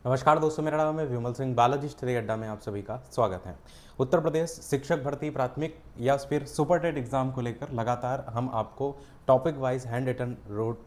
नमस्कार दोस्तों, मेरा नाम है विमल सिंह। बालाजी स्टडी अड्डा में आप सभी का स्वागत है। उत्तर प्रदेश शिक्षक भर्ती प्राथमिक या फिर सुपर टेट एग्जाम को लेकर लगातार हम आपको topic wise handwritten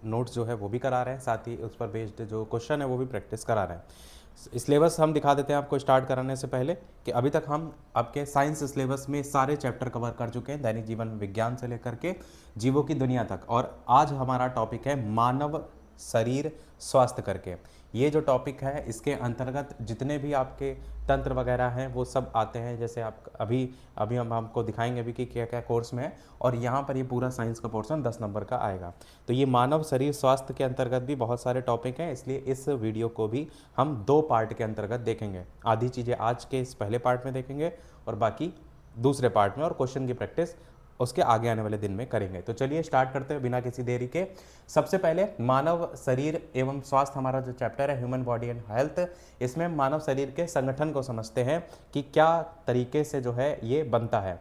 notes जो है वो भी करा रहे हैं, साथ ही उस पर बेस्ड जो क्वेश्चन है वो भी प्रैक्टिस करा रहे हैं। सिलेबस हम दिखा देते हैं आपको स्टार्ट कराने से पहले कि अभी तक हम आपके साइंस सिलेबस में सारे चैप्टर कवर कर चुके हैं, दैनिक जीवन विज्ञान से लेकर के जीवों की दुनिया तक। और आज हमारा टॉपिक है मानव शरीर स्वास्थ्य करके। ये जो टॉपिक है इसके अंतर्गत जितने भी आपके तंत्र वगैरह हैं वो सब आते हैं। जैसे आप अभी अभी हम आपको दिखाएंगे अभी कि क्या क्या कोर्स में है, और यहाँ पर ये पूरा साइंस का पोर्शन 10 नंबर का आएगा। तो ये मानव शरीर स्वास्थ्य के अंतर्गत भी बहुत सारे टॉपिक हैं, इसलिए इस वीडियो को भी हम 2 पार्ट के अंतर्गत देखेंगे। आधी चीज़ें आज के इस पहले पार्ट में देखेंगे और बाकी दूसरे पार्ट में, और क्वेश्चन की प्रैक्टिस उसके आगे आने वाले दिन में करेंगे। तो चलिए स्टार्ट करते हैं बिना किसी देरी के। सबसे पहले मानव शरीर एवं स्वास्थ्य हमारा जो चैप्टर है ह्यूमन बॉडी एंड हेल्थ, इसमें मानव शरीर के संगठन को समझते हैं कि क्या तरीके से जो है ये बनता है।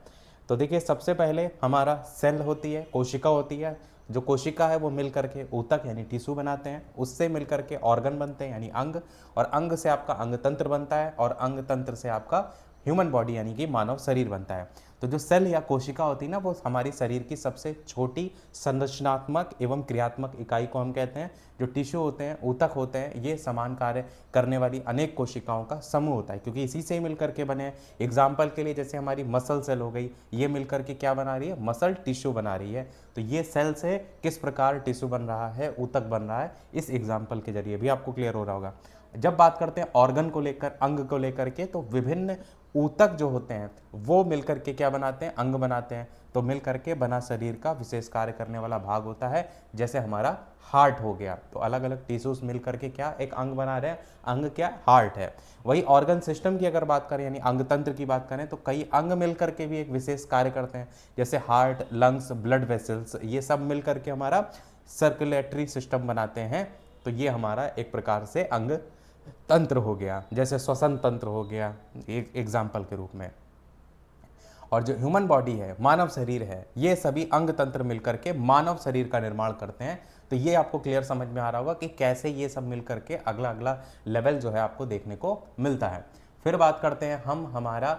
तो देखिए, सबसे पहले हमारा सेल होती है, कोशिका होती है। जो कोशिका है वो मिल करके ऊतक यानी टिश्यू बनाते हैं, उससे मिल करके ऑर्गन बनते हैं यानी अंग, और अंग से आपका अंग तंत्र बनता है, और अंग तंत्र से आपका ह्यूमन बॉडी यानी कि मानव शरीर बनता है। तो जो सेल या कोशिका होती है ना, वो हमारी शरीर की सबसे छोटी संरचनात्मक एवं क्रियात्मक इकाई को हम कहते हैं। जो टिश्यू होते हैं, ऊतक होते हैं, ये समान कार्य करने वाली अनेक कोशिकाओं का समूह होता है, क्योंकि इसी से ही मिलकर के बने हैं। एग्जाम्पल के लिए जैसे हमारी मसल सेल हो गई, ये मिलकर के क्या बना रही है, मसल टिश्यू बना रही है। तो ये सेल से किस प्रकार टिश्यू बन रहा है, ऊतक बन रहा है, इस एग्जाम्पल के जरिए भी आपको क्लियर हो रहा होगा। जब बात करते हैं ऑर्गन को लेकर, अंग को लेकर के, तो विभिन्न ऊतक जो होते हैं वो मिलकर के क्या बनाते हैं, अंग बनाते हैं। तो मिलकर के बना शरीर का विशेष कार्य करने वाला भाग होता है। जैसे हमारा हार्ट हो गया, तो अलग अलग टिश्यूज मिलकर के क्या एक अंग बना रहे हैं, अंग क्या, हार्ट है। वही ऑर्गन सिस्टम की अगर बात करें यानी अंग तंत्र की बात करें, तो कई अंग मिलकर के भी एक विशेष कार्य करते हैं। जैसे हार्ट, लंग्स, ब्लड वेसल्स, ये सब मिलकर के हमारा सर्कुलेटरी सिस्टम बनाते हैं। तो ये हमारा एक प्रकार से अंग तंत्र हो गया, जैसे श्वसन तंत्र हो गया एक एग्जाम्पल के रूप में। और जो ह्यूमन बॉडी है, मानव शरीर है, ये सभी अंग तंत्र मिलकर के मानव शरीर का निर्माण करते हैं। तो ये आपको क्लियर समझ में आ रहा होगा कि कैसे ये सब मिलकर के अगला अगला लेवल जो है आपको देखने को मिलता है। फिर बात करते हैं हम हमारा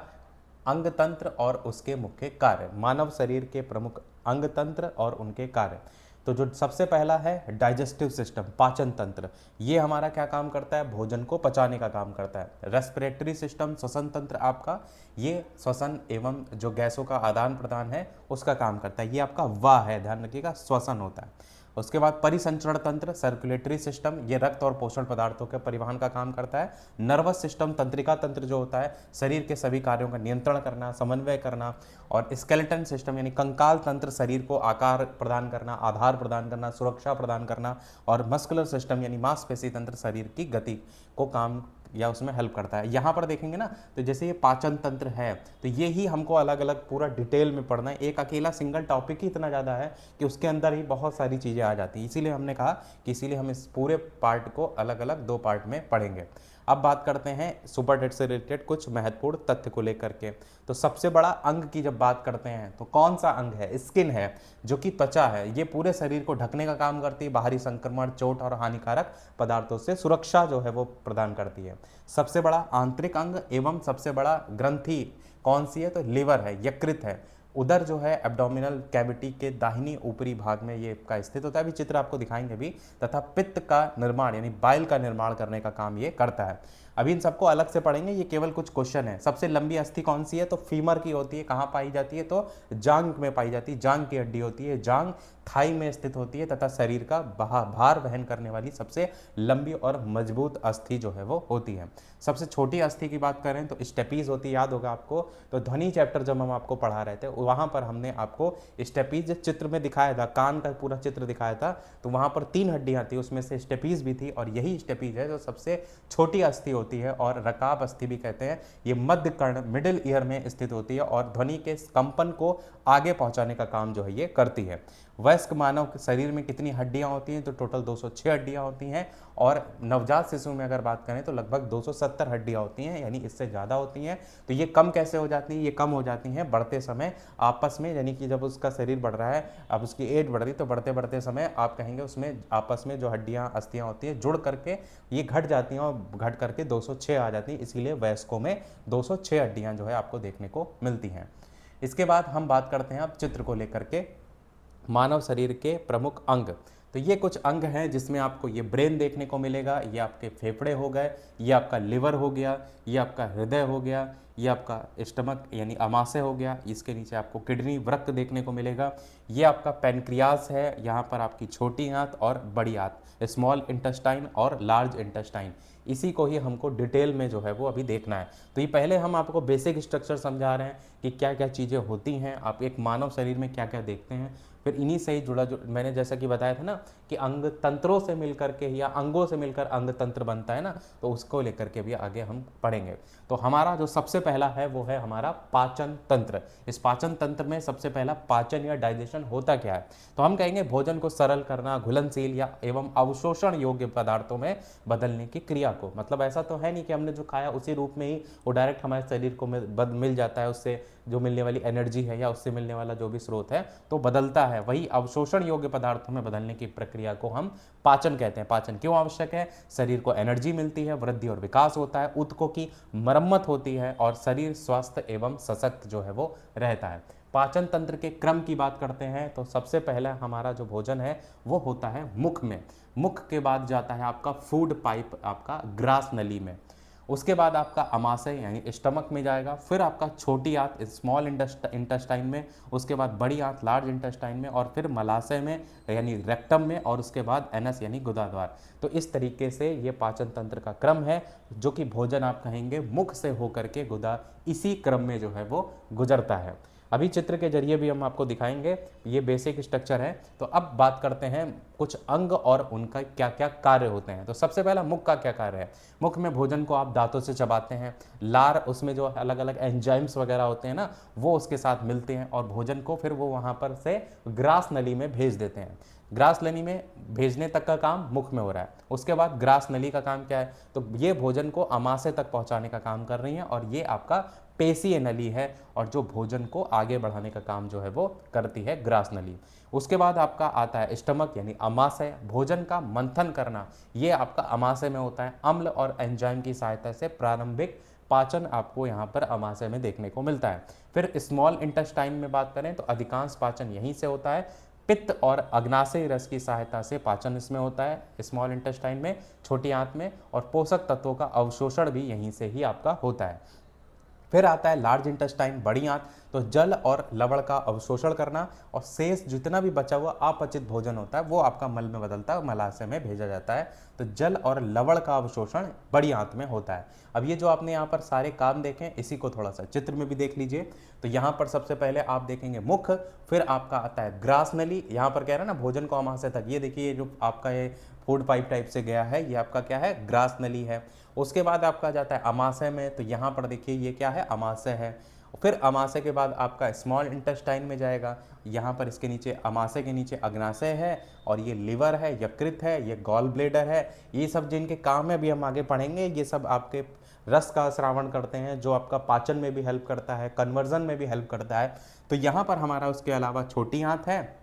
अंग तंत्र और उसके मुख्य कार्य, मानव शरीर के प्रमुख अंग तंत्र और उनके कार्य। तो जो सबसे पहला है डाइजेस्टिव सिस्टम, पाचन तंत्र, ये हमारा क्या काम करता है, भोजन को पचाने का काम करता है। रेस्पिरेटरी सिस्टम, श्वसन तंत्र आपका, ये श्वसन एवं जो गैसों का आदान प्रदान है उसका काम करता है। ये आपका वाह है, ध्यान रखिएगा, श्वसन होता है। उसके बाद परिसंचरण तंत्र, सर्कुलेटरी सिस्टम, ये रक्त और पोषण पदार्थों के परिवहन का काम करता है। नर्वस सिस्टम, तंत्रिका तंत्र जो होता है, शरीर के सभी कार्यों का नियंत्रण करना, समन्वय करना। और स्केलेटन सिस्टम यानी कंकाल तंत्र, शरीर को आकार प्रदान करना, आधार प्रदान करना, सुरक्षा प्रदान करना। और मस्कुलर सिस्टम यानी मांसपेशी तंत्र, शरीर की गति को काम या उसमें हेल्प करता है। यहाँ पर देखेंगे ना, तो जैसे ये पाचन तंत्र है, तो ये ही हमको अलग अलग पूरा डिटेल में पढ़ना है। एक अकेला सिंगल टॉपिक ही इतना ज़्यादा है कि उसके अंदर ही बहुत सारी चीज़ें आ जाती हैं। इसीलिए हमने कहा कि इसीलिए हम इस पूरे पार्ट को अलग अलग 2 पार्ट में पढ़ेंगे। अब बात करते हैं सुपर टेट से रिलेटेड कुछ महत्वपूर्ण तथ्य को लेकर के। तो सबसे बड़ा अंग की जब बात करते हैं तो कौन सा अंग है, स्किन है, जो कि त्वचा है। ये पूरे शरीर को ढकने का काम करती है, बाहरी संक्रमण, चोट और हानिकारक पदार्थों से सुरक्षा जो है वो प्रदान करती है। सबसे बड़ा आंतरिक अंग एवं सबसे बड़ा ग्रंथि कौन सी है, तो लिवर है, यकृत है। उधर जो है एब्डोमिनल कैविटी के दाहिनी ऊपरी भाग में ये का स्थित होता है, अभी चित्र आपको दिखाएंगे भी। तथा पित्त का निर्माण यानी बाइल का निर्माण करने का काम ये करता है। अभी इन सबको अलग से पढ़ेंगे, ये केवल कुछ क्वेश्चन है। सबसे लंबी अस्थि कौन सी है, तो फीमर की होती है। कहाँ पाई जाती है, तो जांग में पाई जाती है, जांग की हड्डी होती है। जांग थाई में स्थित होती है तथा शरीर का भार वहन करने वाली सबसे लंबी और मजबूत अस्थि जो है वो होती है। सबसे छोटी अस्थि की बात करें तो स्टेपीज होती है, याद होगा आपको। तो ध्वनि चैप्टर जब हम आपको पढ़ा रहे थे वहाँ पर हमने आपको स्टेपीज चित्र में दिखाया था, कान का पूरा चित्र दिखाया था। तो वहाँ पर 3 हड्डियाँ थी, उसमें से स्टेपीज भी थी, और यही स्टेपीज है जो सबसे छोटी अस्थि होती है और रकाब अस्थि भी कहते हैं। ये मध्य कर्ण, मिडिल ईयर में स्थित होती है और ध्वनि के कंपन को आगे पहुँचाने का काम जो है ये करती है। वयस्क मानव के शरीर में कितनी हड्डियां होती हैं, तो टोटल 206 हड्डियां होती हैं। और नवजात शिशु में अगर बात करें तो लगभग 270 हड्डियां होती हैं, यानी इससे ज़्यादा होती हैं। तो ये कम कैसे हो जाती हैं? ये कम हो जाती हैं बढ़ते समय आपस में, यानी कि जब उसका शरीर बढ़ रहा है, अब उसकी एज बढ़ रही, तो बढ़ते बढ़ते समय आप कहेंगे उसमें आपस में जो हड्डियां अस्थियां होती हैं जुड़ करके ये घट जाती हैं, और घट करके 206 आ जाती हैं। इसीलिए वयस्कों में 206 हड्डियां जो है आपको देखने को मिलती हैं। इसके बाद हम बात करते हैं अब चित्र को लेकर के, मानव शरीर के प्रमुख अंग। तो ये कुछ अंग हैं जिसमें आपको ये ब्रेन देखने को मिलेगा, ये आपके फेफड़े हो गए, ये आपका लिवर हो गया, ये आपका हृदय हो गया, ये आपका स्टमक यानी अमाशय हो गया, इसके नीचे आपको किडनी वृक्क देखने को मिलेगा, ये आपका पैनक्रियास है, यहाँ पर आपकी छोटी आंत और बड़ी आंत, स्मॉल इंटेस्टाइन और लार्ज इंटेस्टाइन। इसी को ही हमको डिटेल में जो है वो अभी देखना है। तो ये पहले हम आपको बेसिक स्ट्रक्चर समझा रहे हैं कि क्या क्या चीज़ें होती हैं, आप एक मानव शरीर में क्या क्या देखते हैं। फिर इन्हीं से ही जुड़ा जो मैंने जैसा कि बताया था ना कि अंग तंत्रों से मिलकर के या अंगों से मिलकर अंग तंत्र बनता है ना, तो उसको लेकर के भी आगे हम पढ़ेंगे। तो हमारा जो सबसे पहला है वो है हमारा पाचन तंत्र। इस पाचन तंत्र में सबसे पहला पाचन या डाइजेशन होता क्या है? तो हम कहेंगे भोजन को सरल करना, घुलनशील या एवं अवशोषण योग्य पदार्थों में बदलने की क्रिया को। मतलब ऐसा तो है नहीं कि हमने जो खाया उसी रूप में ही वो डायरेक्ट हमारे शरीर को मिल जाता है, उससे जो मिलने वाली एनर्जी है या उससे मिलने वाला जो भी स्रोत है तो बदलता है। वही अवशोषण योग्य पदार्थों में बदलने की प्रक्रिया को हम पाचन कहते हैं। पाचन क्यों आवश्यक है? शरीर को एनर्जी मिलती है, वृद्धि और विकास होता है, ऊतकों की मरम्मत होती है और शरीर स्वस्थ एवं सशक्त जो है वो रहता है। पाचन तंत्र के क्रम की बात करते हैं तो सबसे पहला हमारा जो भोजन है वो होता है मुख में। मुख के बाद जाता है आपका फूड पाइप, आपका ग्रास नली में। उसके बाद आपका अमाशय यानी स्टमक में जाएगा, फिर आपका छोटी आंत स्मॉल इंटेस्टाइन में, उसके बाद बड़ी आंत लार्ज इंटेस्टाइन में, और फिर मलाशय में यानी रेक्टम में, और उसके बाद एनस यानी गुदाद्वार। तो इस तरीके से ये पाचन तंत्र का क्रम है, जो कि भोजन आप कहेंगे मुख से होकर के गुदा, इसी क्रम में जो है वो गुजरता है। अभी चित्र के जरिए भी हम आपको दिखाएंगे, ये बेसिक स्ट्रक्चर है। तो अब बात करते हैं कुछ अंग और उनका क्या क्या कार्य होते हैं। तो सबसे पहला मुख का क्या कार्य है? मुख में भोजन को आप दांतों से चबाते हैं, लार उसमें जो अलग अलग एंजाइम्स वगैरह होते हैं ना, वो उसके साथ मिलते हैं और भोजन को फिर वो वहाँ पर से ग्रास नली में भेज देते हैं। ग्रास नली में भेजने तक का काम मुख में हो रहा है। उसके बाद ग्रास नली का काम क्या है? तो ये भोजन को अमाशय तक पहुंचाने का काम कर रही है, और ये आपका पेशीय नली है, और जो भोजन को आगे बढ़ाने का काम जो है वो करती है ग्रास नली। उसके बाद आपका आता है स्टमक यानी अमाशय, भोजन का मंथन करना, ये आपका अमाशय में होता है। अम्ल और एंजाइम की सहायता से प्रारंभिक पाचन आपको यहाँ पर अमाशय में देखने को मिलता है। फिर स्मॉल इंटेस्टाइन में बात करें तो अधिकांश पाचन यहीं से होता है। पित्त और अग्नाशय रस की सहायता से पाचन इसमें होता है, स्मॉल इंटेस्टाइन में, छोटी आंत में, और पोषक तत्वों का अवशोषण भी यहीं से ही आपका होता है। फिर आता है लार्ज इंटेस्टाइन, बड़ी आंत, तो जल और लवण का अवशोषण करना, और शेष जितना भी बचा हुआ अपचित भोजन होता है वो आपका मल में बदलता है, मलाशय में भेजा जाता है। तो जल और लवण का अवशोषण बड़ी आंत में होता है। अब ये जो आपने यहाँ पर सारे काम देखें, इसी को थोड़ा सा चित्र में भी देख लीजिए। तो यहाँ पर सबसे पहले आप देखेंगे मुख, फिर आपका आता है ग्रास नली, यहाँ पर कह रहा है ना भोजन को अमाशय तक, ये देखिए जो आपका ये फूड पाइप टाइप से गया है, ये आपका क्या है? ग्रास नली है। उसके बाद आपका जाता है अमाशय में, तो यहाँ पर देखिए ये क्या है? अमाशय है। फिर अमाशय के बाद आपका स्मॉल इंटेस्टाइन में जाएगा, यहाँ पर इसके नीचे अमाशय के नीचे अग्नाशय है, और ये लिवर है, यकृत है, ये गॉल ब्लेडर है। ये सब जिनके काम है अभी हम आगे पढ़ेंगे, ये सब आपके रस का श्रावण करते हैं, जो आपका पाचन में भी हेल्प करता है, कन्वर्जन में भी हेल्प करता है। तो यहाँ पर हमारा उसके अलावा छोटी आंत है,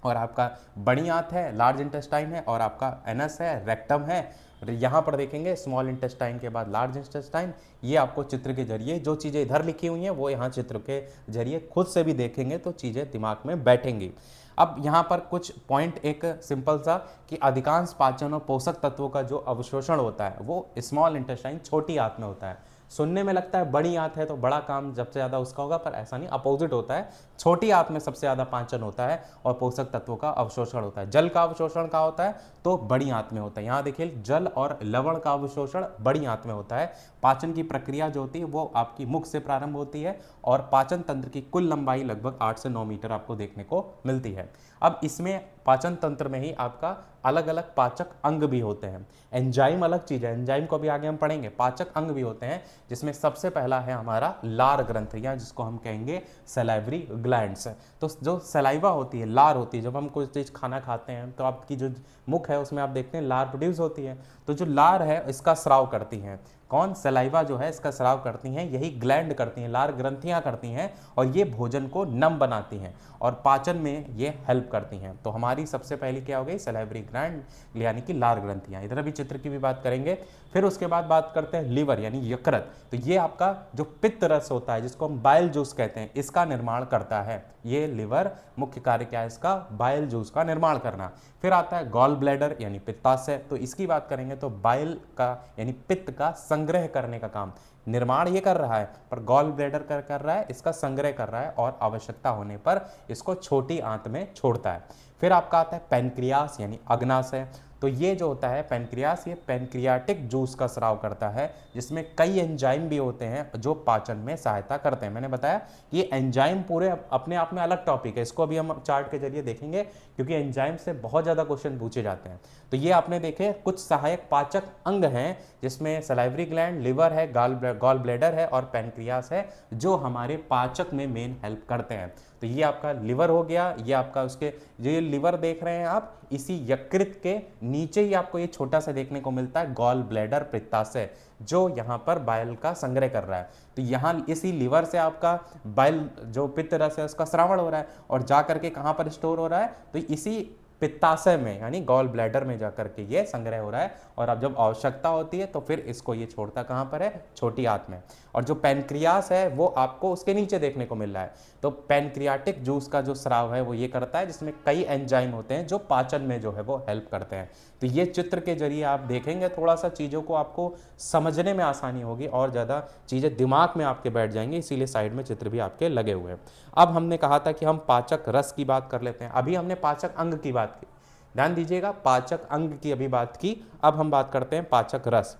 और आपका बड़ी आंत है, लार्ज इंटेस्टाइन है, और आपका एनस है, रेक्टम है। यहाँ पर देखेंगे स्मॉल इंटेस्टाइन के बाद लार्ज इंटेस्टाइन। ये आपको चित्र के जरिए जो चीज़ें इधर लिखी हुई हैं वो यहाँ चित्र के जरिए खुद से भी देखेंगे तो चीज़ें दिमाग में बैठेंगी। अब यहाँ पर कुछ पॉइंट, एक सिंपल सा, कि अधिकांश पाचन और पोषक तत्वों का जो अवशोषण होता है वो स्मॉल इंटेस्टाइन, छोटी आंत में होता है। सुनने में लगता है बड़ी आंत है तो बड़ा काम सबसे ज़्यादा उसका होगा, पर ऐसा नहीं, अपोजिट होता है। छोटी आंत में सबसे ज़्यादा पाचन होता है और पोषक तत्वों का अवशोषण होता है। जल का अवशोषण का होता है तो बड़ी आंत में होता है। यहाँ देखिए जल और लवण का अवशोषण बड़ी आंत में होता है। पाचन की प्रक्रिया जो होती है वो आपकी मुख से प्रारंभ होती है, और पाचन तंत्र की कुल लंबाई लगभग 8 से 9 मीटर आपको देखने को मिलती है। अब इसमें पाचन तंत्र में ही आपका अलग अलग पाचक अंग भी होते हैं। एंजाइम अलग चीज है, एंजाइम को भी आगे हम पढ़ेंगे। पाचक अंग भी होते हैं, जिसमें सबसे पहला है हमारा लार ग्रंथियां, जिसको हम कहेंगे सलाइवरी ग्लैंड्स। तो जो सलाइवा होती है, लार होती है, जब हम कोई चीज खाना खाते हैं तो आपकी जो मुख है उसमें आप देखते हैं लार प्रोड्यूस होती है। तो जो लार है इसका स्राव करती हैं कौन? सलाइवा जो है इसका स्राव करती हैं, यही ग्लैंड करती हैं, लार ग्रंथियां करती हैं, और ये भोजन को नम बनाती हैं और पाचन में ये हेल्प करती हैं। तो हमारी सबसे पहली क्या हो गई? सलाइवरी ग्लैंड यानी कि लार ग्रंथियां। इधर अभी चित्र की भी बात करेंगे। फिर उसके बाद बात करते हैं लीवर यानी यकृत। तो ये आपका जो पित्त रस होता है, जिसको हम बाइल जूस कहते हैं, इसका निर्माण करता है। ये लीवर मुख्य कार्य क्या है इसका? बाइल जूस का निर्माण करना। फिर आता है गॉल ब्लैडर यानी पित्ताशय। तो इसकी बात करेंगे तो बाइल का यानी पित्त का संग्रह करने का काम, निर्माण ये कर रहा है पर गॉल ब्लैडर कर रहा है, इसका संग्रह कर रहा है और आवश्यकता होने पर इसको छोटी आंत में छोड़ता है। फिर आपका आता है पैनक्रियास यानी अग्नाशय। तो ये जो होता है पैनक्रियास, ये पैनक्रियाटिक जूस का स्राव करता है, जिसमें कई एंजाइम भी होते हैं जो पाचन में सहायता करते हैं। मैंने बताया ये एंजाइम पूरे अपने आप में अलग टॉपिक है, इसको अभी हम चार्ट के जरिए देखेंगे, क्योंकि एंजाइम से बहुत ज़्यादा क्वेश्चन पूछे जाते हैं। तो ये आपने देखे कुछ सहायक पाचक अंग हैं, जिसमें सलाइवरी ग्लैंड, लिवर है, गॉल ब्लैडर है और पैनक्रियास है, जो हमारे पाचक में मेन हेल्प करते हैं। तो ये आपका लिवर हो गया, ये आपका उसके जो ये लिवर देख रहे हैं आप, इसी यकृत के नीचे ही आपको ये छोटा सा देखने को मिलता है गॉल ब्लैडर पित्ताशय, जो यहाँ पर बाइल का संग्रह कर रहा है। तो यहाँ इसी लिवर से आपका बाइल जो पित्त रस है उसका श्रावण हो रहा है और जा करके कहाँ पर स्टोर हो रहा है? तो इसी पित्ताशय में यानी गॉल ब्लैडर में जाकर के ये संग्रह हो रहा है, और अब जब आवश्यकता होती है तो फिर इसको ये छोड़ता कहाँ पर है? छोटी आंत में। और जो पैनक्रियास है वो आपको उसके नीचे देखने को मिल रहा है। तो पैनक्रियाटिक जूस का जो स्राव है वो ये करता है, जिसमें कई एंजाइम होते हैं जो पाचन में जो है वो हेल्प करते हैं। तो ये चित्र के जरिए आप देखेंगे, थोड़ा सा चीज़ों को आपको समझने में आसानी होगी और ज़्यादा चीज़ें दिमाग में आपके बैठ जाएंगी, इसीलिए साइड में चित्र भी आपके लगे हुए हैं। अब हमने कहा था कि हम पाचक रस की बात कर लेते हैं। अभी हमने पाचक अंग की बात की, ध्यान दीजिएगा, पाचक अंग की अभी बात की। अब हम बात करते हैं पाचक रस।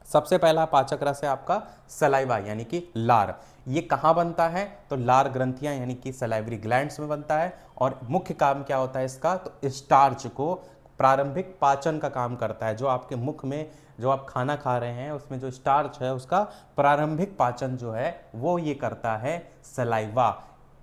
सबसे पहला पाचक रस है आपका सलाइवा यानी कि लार। ये कहाँ बनता है? तो लार ग्रंथियां यानी कि सलाइवरी ग्लैंड्स में बनता है। और मुख्य काम क्या होता है इसका? तो स्टार्च को प्रारंभिक पाचन का काम करता है। जो आपके मुख में जो आप खाना खा रहे हैं उसमें जो स्टार्च है उसका प्रारंभिक पाचन जो है वो ये करता है सलाइवा।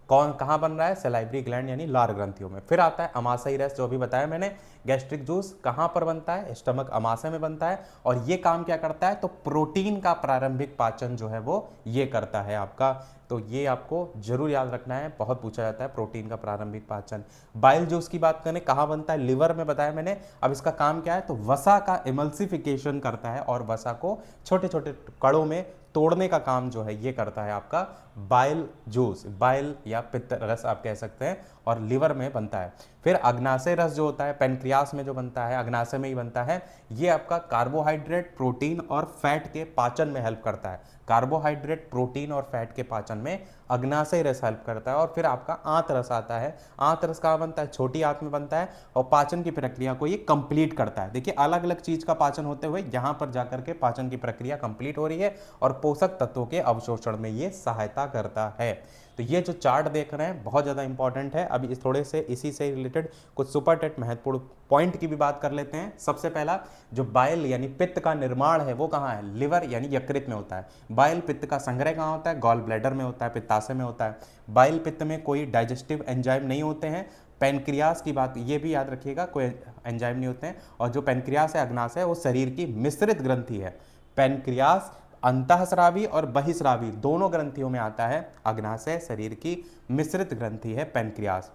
कौन कहाँ बन रहा है? सलाइवरी ग्लैंड यानी लार ग्रंथियों में। फिर आता है अमाशयी रस, जो अभी बताया मैंने। गैस्ट्रिक जूस कहाँ पर बनता है? स्टमक अमाशय में बनता है। और ये काम क्या करता है? तो प्रोटीन का प्रारंभिक पाचन जो है वो ये करता है आपका। तो ये आपको जरूर याद रखना है, बहुत पूछा जाता है प्रोटीन का प्रारंभिक पाचन। बाइल जूस की बात करें कहाँ बनता है? लिवर में बताया मैंने। अब इसका काम क्या है? तो वसा का इमल्सिफिकेशन करता है और वसा को छोटे छोटे कणों में तोड़ने का काम जो है ये करता है आपका बाइल जूस, बाइल या पित्त रस आप कह सकते हैं, और लिवर में बनता है। फिर अग्नाशय रस जो होता है पैनक्रियास में जो बनता है, अग्नाशय में ही बनता है। ये आपका कार्बोहाइड्रेट, प्रोटीन और फैट के पाचन में हेल्प करता है। कार्बोहाइड्रेट, प्रोटीन और फैट के पाचन में अग्नाशय रस हेल्प करता है। और फिर आपका आंत रस आता है। आंत रस कहाँ बनता है? छोटी आंत में बनता है और पाचन की प्रक्रिया को ये कंप्लीट करता है। देखिए अलग अलग चीज का पाचन होते हुए यहाँ पर जाकर के पाचन की प्रक्रिया कंप्लीट हो रही है और पोषक तत्वों के अवशोषण में ये सहायता करता है। तो ये जो चार्ट देख रहे हैं बहुत ज़्यादा इंपॉर्टेंट है। अभी थोड़े से इसी से रिलेटेड कुछ सुपर टेट महत्वपूर्ण पॉइंट की भी बात कर लेते हैं। सबसे पहला जो बाइल यानी पित्त का निर्माण है वो कहाँ है? लिवर यानी यकृत में होता है। बाइल पित्त का संग्रह कहाँ होता है? गॉल ब्लैडर में होता है, पित्ताशय में होता है। बाइल पित्त में कोई डाइजेस्टिव एंजाइम नहीं होते हैं। पैनक्रियास की बात ये भी याद रखिएगा, कोई एंजाइम नहीं होते हैं। और जो पैनक्रियास है, अग्नाशय है, वो शरीर की मिश्रित ग्रंथि है। पैनक्रियास अंतःस्रावी और बहिस्रावी दोनों ग्रंथियों में आता है। अग्नाशय शरीर की मिश्रित ग्रंथि है पैनक्रियास।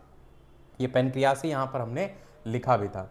ये पैनक्रियास ही यहाँ पर हमने लिखा भी था।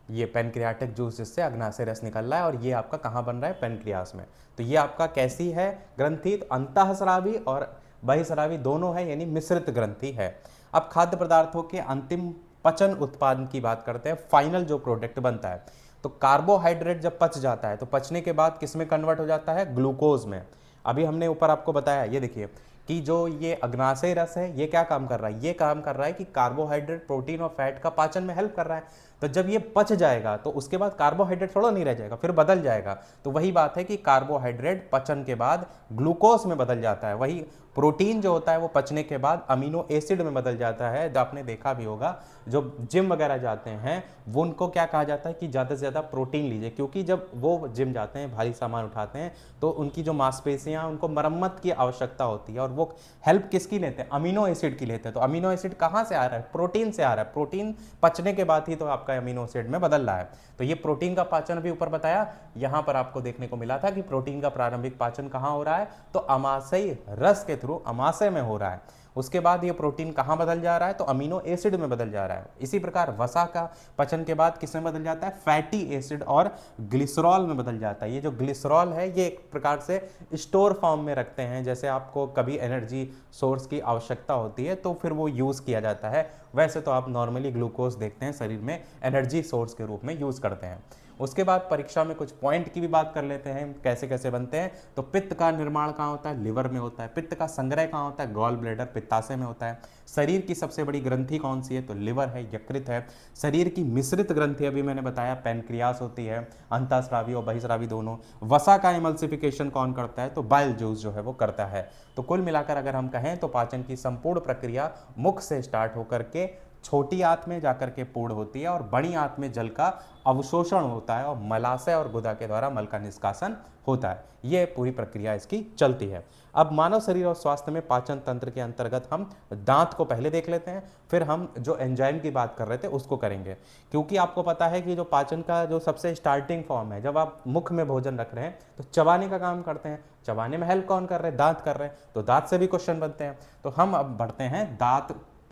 ये पैनक्रियाटिक जूस जिससे अग्नाशय रस निकल रहा है और ये आपका कहाँ बन रहा है? पैनक्रियास में। तो ये आपका कैसी है ग्रंथि? तो अंतःस्रावी और बहिस्रावी दोनों है यानी मिश्रित ग्रंथि है। अब खाद्य पदार्थों के अंतिम पचन उत्पादन की बात करते हैं, फाइनल जो प्रोडक्ट बनता है। तो कार्बोहाइड्रेट जब पच जाता है तो पचने के बाद किस में कन्वर्ट हो जाता है? ग्लूकोज में। अभी हमने ऊपर आपको बताया, ये देखिए कि जो ये अग्नाशय रस है ये क्या काम कर रहा है? ये काम कर रहा है कि कार्बोहाइड्रेट, प्रोटीन और फैट का पाचन में हेल्प कर रहा है। तो जब ये पच जाएगा तो उसके बाद कार्बोहाइड्रेट थोड़ा नहीं रह जाएगा, फिर बदल जाएगा। तो वही बात है कि कार्बोहाइड्रेट पचन के बाद ग्लूकोज में बदल जाता है, वही प्रोटीन जो होता है वो पचने के बाद अमीनो एसिड में बदल जाता है। जो आपने देखा भी होगा, जो जिम वगैरह जाते हैं वो उनको क्या कहा जाता है कि ज़्यादा से ज़्यादा प्रोटीन लीजिए, क्योंकि जब वो जिम जाते हैं, भारी सामान उठाते हैं, तो उनकी जो मांसपेशियां उनको मरम्मत की आवश्यकता होती है, और वो हेल्प किसकी लेते हैं? अमीनो एसिड की लेते हैं। तो अमीनो एसिड कहाँ से आ रहा है? प्रोटीन से आ रहा है। प्रोटीन पचने के बाद ही तो आपका अमीनो एसिड में बदल रहा है। तो ये प्रोटीन का पाचन भी ऊपर बताया, यहाँ पर आपको देखने को मिला था कि प्रोटीन का प्रारंभिक पाचन कहाँ हो रहा है? तो अमाशयी रस के थ्रू अमाशय में हो रहा है। उसके बाद ये प्रोटीन कहाँ बदल जा रहा है? तो अमीनो एसिड में बदल जा रहा है। इसी प्रकार वसा का पचन के बाद किस में बदल जाता है? फैटी एसिड और ग्लिसरॉल में बदल जाता है। ये जो ग्लिसरॉल है ये एक प्रकार से स्टोर फॉर्म में रखते हैं, जैसे आपको कभी एनर्जी सोर्स की आवश्यकता होती है तो फिर वो यूज़ किया जाता है। वैसे तो आप नॉर्मली ग्लूकोज देखते हैं शरीर में एनर्जी सोर्स के रूप में यूज़ करते हैं। उसके बाद परीक्षा में कुछ पॉइंट की भी बात कर लेते हैं, कैसे कैसे बनते हैं। तो पित्त का निर्माण कहाँ होता है? लिवर में होता है। पित्त का संग्रह कहाँ होता है? गॉल ब्लैडर, पित्ताशय में होता है। शरीर की सबसे बड़ी ग्रंथि कौन सी है? तो लिवर है, यकृत है। शरीर की मिश्रित ग्रंथि अभी मैंने बताया पैनक्रियास होती है, अंतःस्रावी और बहिस्रावी दोनों। वसा का इमल्सिफिकेशन कौन करता है? तो बाइल जूस जो है वो करता है। तो कुल मिलाकर अगर हम कहें तो पाचन की संपूर्ण प्रक्रिया मुख से स्टार्ट होकर के छोटी आंत में जाकर के पूर्ण होती है, और बड़ी आंत में जल का अवशोषण होता है और मलाशय और गुदा के द्वारा मल का निष्कासन होता है। ये पूरी प्रक्रिया इसकी चलती है। अब मानव शरीर और स्वास्थ्य में पाचन तंत्र के अंतर्गत हम दांत को पहले देख लेते हैं, फिर हम जो एंजाइम की बात कर रहे थे उसको करेंगे। क्योंकि आपको पता है कि जो पाचन का जो सबसे स्टार्टिंग फॉर्म है, जब आप मुख में भोजन रख रहे हैं तो चबाने का काम करते हैं। चबाने में हेल्प कौन कर रहे हैं? दांत कर रहे हैं। तो दांत से भी क्वेश्चन बनते हैं। तो हम अब बढ़ते हैं दांत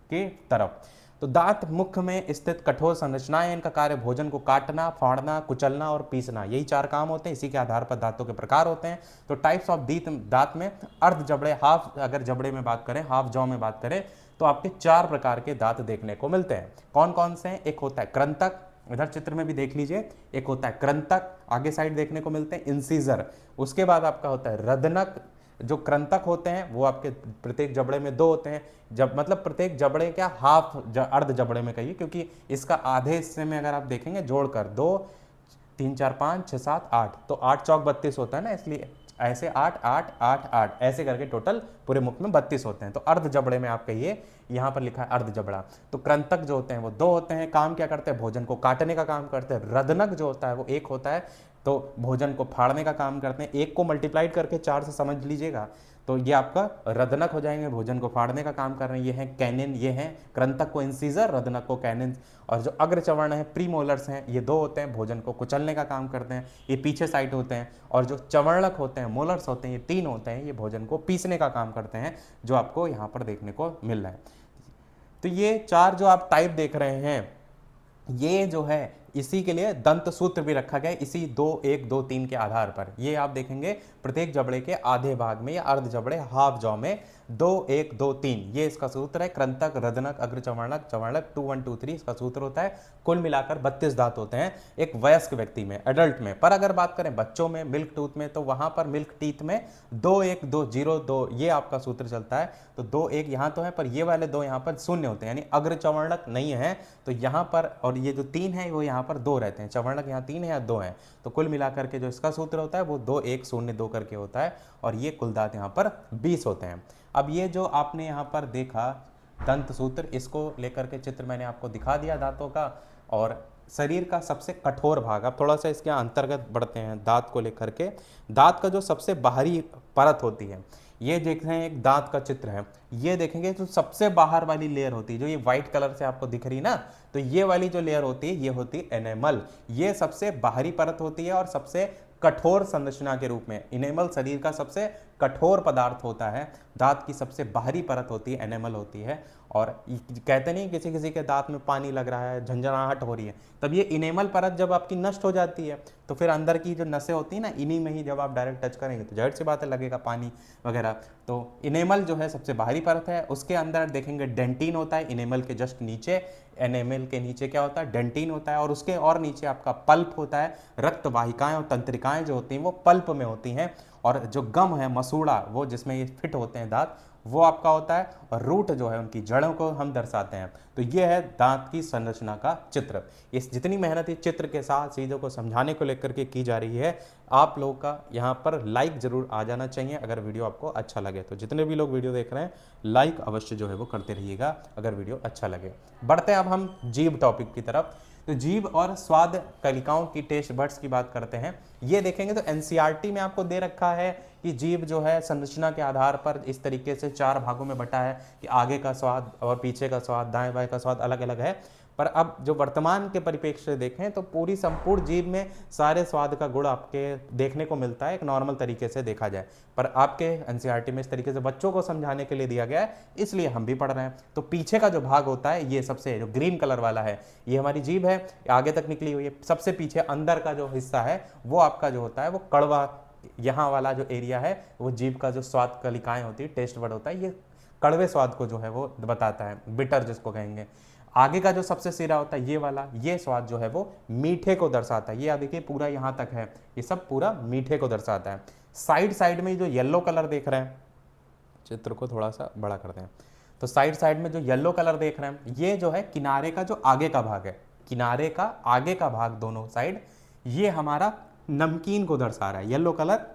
के तरफ। तो दांत मुख में स्थित कठोर संरचनाएं, इनका कार्य भोजन को काटना, फाड़ना, कुचलना और पीसना, यही 4 काम होते हैं। इसी के आधार पर दांतों के प्रकार होते हैं। तो टाइप्स ऑफ दांत में अर्ध जबड़े, हाफ, अगर जबड़े में बात करें, हाफ जॉ में बात करें, तो आपके 4 प्रकार के दांत देखने को मिलते हैं। कौन कौन से हैं? एक होता है कृंतक, इधर चित्र में भी देख लीजिए, एक होता है कृंतक, आगे साइड देखने को मिलते हैं इंसीजर। उसके बाद आपका होता है रदनक। जो कृंतक होते हैं वो आपके प्रत्येक जबड़े में 2 होते हैं, जब मतलब प्रत्येक जबड़े क्या हाफ अर्ध जबड़े में कहिए, क्योंकि इसका आधे हिस्से में अगर आप देखेंगे जोड़कर 2 3 4 5 6 7 8, तो 8 चौक 32 होता है ना, इसलिए ऐसे 8 8 8 8 ऐसे करके टोटल पूरे मुख में 32 होते हैं। तो अर्ध जबड़े में आप कहिए, यहाँ पर लिखा है अर्ध जबड़ा। तो कृंतक जो होते हैं वो 2 होते हैं, काम क्या करते हैं? भोजन को काटने का काम करते हैं। रदनक जो होता है वो 1 होता है, तो भोजन को फाड़ने का काम करते हैं। 1 को मल्टीप्लाइड करके 4 से समझ लीजिएगा, तो ये आपका रदनक हो जाएंगे, भोजन को फाड़ने का काम कर रहे हैं। ये हैं कैनिन, ये हैं कृंतक को इंसीजर, रदनक को कैनिन। और जो अग्रचवर्ण है प्रीमोलर्स हैं, ये 2 होते हैं, भोजन को कुचलने का काम करते हैं, ये पीछे साइड होते हैं। और जो चवर्णक होते हैं, मोलर्स होते हैं, ये 3 होते हैं, ये भोजन को पीसने का काम करते हैं, जो आपको यहाँ पर देखने को मिल रहा है। तो ये 4 जो आप टाइप देख रहे हैं, ये जो है इसी के लिए दंत सूत्र भी रखा गया है, इसी 2 1 2 3 के आधार पर। ये आप देखेंगे प्रत्येक जबड़े के आधे भाग में या अर्ध जबड़े हाफ जॉ में 2 1 2 3, ये इसका सूत्र है। कृंतक, रदनक, अग्रचवर्णक, चवर्णक 2 1 2 3 इसका सूत्र होता है। कुल मिलाकर 32 दांत होते हैं एक वयस्क व्यक्ति में, एडल्ट में। पर अगर बात करें बच्चों में, मिल्क टूथ में, तो वहां पर मिल्क टीथ में 2 1 2 0 2 ये आपका सूत्र चलता है। तो 2 1 यहाँ तो है, पर ये वाले 2 यहाँ पर शून्य होते हैं, यानी अग्रचवर्णक नहीं है। तो यहाँ पर, और ये जो 3 है वो यहाँ पर 2 रहते हैं, चवर्णक यहाँ 3 है या 2 है। तो कुल मिलाकर के जो इसका सूत्र होता है वो 2 1 0 2 करके होता है, और ये कुल दांत यहाँ पर 20 होते हैं। अब ये जो आपने यहाँ पर देखा दंत सूत्र, इसको लेकर के चित्र मैंने आपको दिखा दिया दांतों का। और शरीर का सबसे कठोर भाग, अब थोड़ा सा इसके अंतर्गत बढ़ते हैं दांत को लेकर के। दांत का जो सबसे बाहरी परत होती है, ये देख रहे हैं एक दांत का चित्र है, ये देखेंगे तो सबसे बाहर वाली लेयर होती है, जो ये व्हाइट कलर से आपको दिख रही ना, तो ये वाली जो लेयर होती है ये होती है एनेमल। ये सबसे बाहरी परत होती है और सबसे कठोर संरचना के रूप में। इनेमल शरीर का सबसे कठोर पदार्थ होता है, दांत की सबसे बाहरी परत होती है, एनेमल होती है। और कहते नहीं किसी किसी के दांत में पानी लग रहा है, झंझनाहट हो रही है, तब ये इनेमल परत जब आपकी नष्ट हो जाती है तो फिर अंदर की जो नसें होती है ना, इन्हीं में ही जब आप डायरेक्ट टच करेंगे तो जाहिर सी बात है लगेगा पानी वगैरह। तो इनेमल जो है सबसे बाहरी परत है। उसके अंदर देखेंगे डेंटिन होता है, इनेमल के जस्ट नीचे। एनेमल के नीचे क्या होता है? डेंटिन होता है। और उसके और नीचे आपका पल्प होता है। रक्त वाहिकाएं और तंत्रिकाएं जो होती हैं वो पल्प में होती हैं। और जो गम है मसूड़ा, वो जिसमें ये फिट होते हैं दांत, वो आपका होता है, और रूट जो है उनकी जड़ों को हम दर्शाते हैं। तो ये है दांत की संरचना का चित्र। इस जितनी मेहनत इस चित्र के साथ चीज़ों को समझाने को लेकर के की जा रही है, आप लोगों का यहाँ पर लाइक जरूर आ जाना चाहिए अगर वीडियो आपको अच्छा लगे। तो जितने भी लोग वीडियो देख रहे हैं, लाइक अवश्य जो है वो करते रहिएगा अगर वीडियो अच्छा लगे। बढ़ते हैं अब हम जीभ टॉपिक की तरफ। तो जीभ और स्वाद कलिकाओं की टेस्ट बड्स की बात करते हैं। ये देखेंगे तो एनसीईआरटी में आपको दे रखा है कि जीभ जो है संरचना के आधार पर इस तरीके से 4 भागों में बटा है कि आगे का स्वाद और पीछे का स्वाद, दाएं बाएं का स्वाद अलग अलग है। पर अब जो वर्तमान के परिप्रेक्ष्य से देखें तो पूरी संपूर्ण जीभ में सारे स्वाद का गुण आपके देखने को मिलता है, एक नॉर्मल तरीके से देखा जाए। पर आपके एनसीईआरटी में इस तरीके से बच्चों को समझाने के लिए दिया गया है, इसलिए हम भी पढ़ रहे हैं। तो पीछे का जो भाग होता है, ये सबसे जो ग्रीन कलर वाला है, ये हमारी जीभ है, आगे तक निकली हुई है। सबसे पीछे अंदर का जो हिस्सा है वो आपका जो होता है वो कड़वा, यहाँ वाला जो एरिया है वो जीभ का जो स्वाद कलिकाएं होती है, टेस्ट बड होता है, ये कड़वे स्वाद को जो है वो बताता है, बिटर जिसको कहेंगे। आगे का जो सबसे सिरा होता है ये वाला, ये स्वाद जो है वो मीठे को दर्शाता है। ये आप देखिए पूरा यहाँ तक है, ये सब पूरा मीठे को दर्शाता है। साइड साइड में जो येलो कलर देख रहे हैं, चित्र को थोड़ा सा बड़ा करते हैं, तो साइड साइड में जो येलो कलर देख रहे हैं, ये जो है किनारे का जो आगे का भाग है, किनारे का आगे का भाग दोनों साइड, ये हमारा नमकीन को दर्शा रहा है, येलो कलर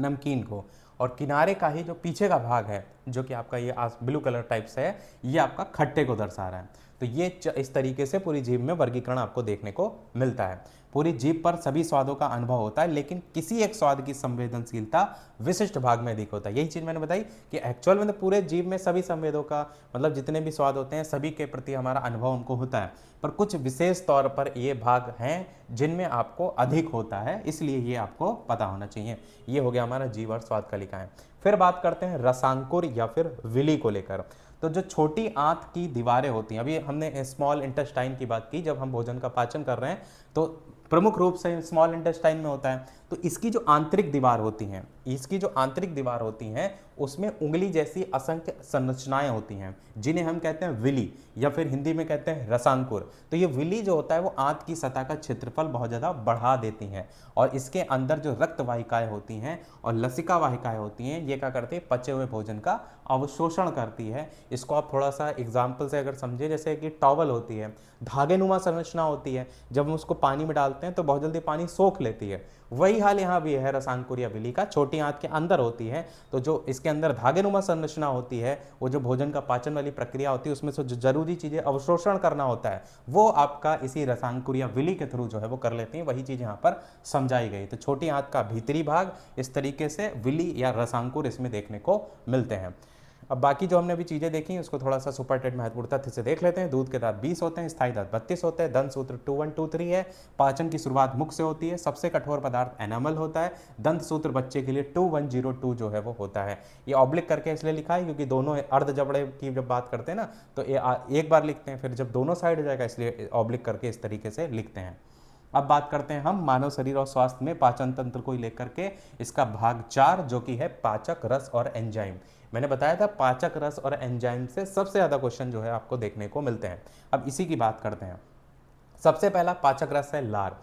नमकीन को। और किनारे का ही जो पीछे का भाग है, जो कि आपका ये ब्लू कलर टाइप से है, ये आपका खट्टे को दर्शा रहा है। तो ये इस तरीके से पूरी जीभ में वर्गीकरण आपको देखने को मिलता है। पूरी जीभ पर सभी स्वादों का अनुभव होता है, लेकिन किसी एक स्वाद की संवेदनशीलता विशिष्ट भाग में अधिक होता है। यही चीज मैंने बताई कि एक्चुअल में तो पूरे जीभ में सभी संवेदों का, मतलब जितने भी स्वाद होते हैं सभी के प्रति हमारा अनुभव हमको होता है, पर कुछ विशेष तौर पर ये भाग हैं जिनमें आपको अधिक होता है, इसलिए ये आपको पता होना चाहिए। ये हो गया हमारा जीभ और स्वाद कलिकाएं। फिर बात करते हैं रसांकुर या फिर विली को लेकर। तो जो छोटी आंत की दीवारें होती हैं, अभी हमने स्मॉल इंटेस्टाइन की बात की, जब हम भोजन का पाचन कर रहे हैं तो प्रमुख रूप से स्मॉल इंटेस्टाइन में होता है। तो इसकी जो आंतरिक दीवार होती हैं, इसकी जो आंतरिक दीवार होती हैं, उसमें उंगली जैसी असंख्य संरचनाएं होती हैं, जिन्हें हम कहते हैं विली, या फिर हिंदी में कहते हैं रसांकुर। तो ये विली जो होता है वो आंत की सतह का क्षेत्रफल बहुत ज़्यादा बढ़ा देती हैं, और इसके अंदर जो रक्त वाहिकाएं होती हैं और लसिका वाहिकाएं होती हैं, ये क्या करती है, पचे हुए भोजन का अवशोषण करती है। इसको आप थोड़ा सा एग्जाम्पल से अगर समझे, जैसे कि टॉवल होती है, धागेनुमा संरचना होती है, जब हम उसको पानी में डालते हैं तो बहुत जल्दी पानी सोख लेती है। वही हाल यहाँ भी है रसांकुर या विली का, छोटी आंत के अंदर होती है। तो जो इसके अंदर धागेनुमा संरचना होती है, वो जो भोजन का पाचन वाली प्रक्रिया होती है, उसमें से जो जरूरी चीजें अवशोषण करना होता है, वो आपका इसी रसांकुर या विली के थ्रू जो है वो कर लेती हैं। वही चीज यहाँ पर समझाई गई। तो छोटी आंत का भीतरी भाग इस तरीके से विली या रसांकुर इसमें देखने को मिलते हैं। अब बाकी जो हमने अभी चीज़ें देखी उसको थोड़ा सा सुपरटेट महत्वपूर्ण तथ्य से देख लेते हैं। दूध के दांत 20 होते हैं, स्थायी दांत 32 होते हैं, दंत सूत्र 2123 है। पाचन की शुरुआत मुख से होती है। सबसे कठोर पदार्थ एनामल होता है। दंत सूत्र बच्चे के लिए 2102 जो है वो होता है। ये ऑब्लिक करके इसलिए लिखा है क्योंकि दोनों अर्ध जबड़े की जब बात करते हैं ना, तो एक बार लिखते हैं, फिर जब दोनों साइड हो जाएगा इसलिए ऑब्लिक करके इस तरीके से लिखते हैं। अब बात करते हैं हम मानव शरीर और स्वास्थ्य में पाचन तंत्र को लेकर के, इसका भाग 4 जो कि है पाचक रस और एंजाइम। मैंने बताया था पाचक रस और एंजाइम से सबसे ज्यादा क्वेश्चन जो है आपको देखने को मिलते हैं। अब इसी की बात करते हैं। सबसे पहला पाचक रस है लार।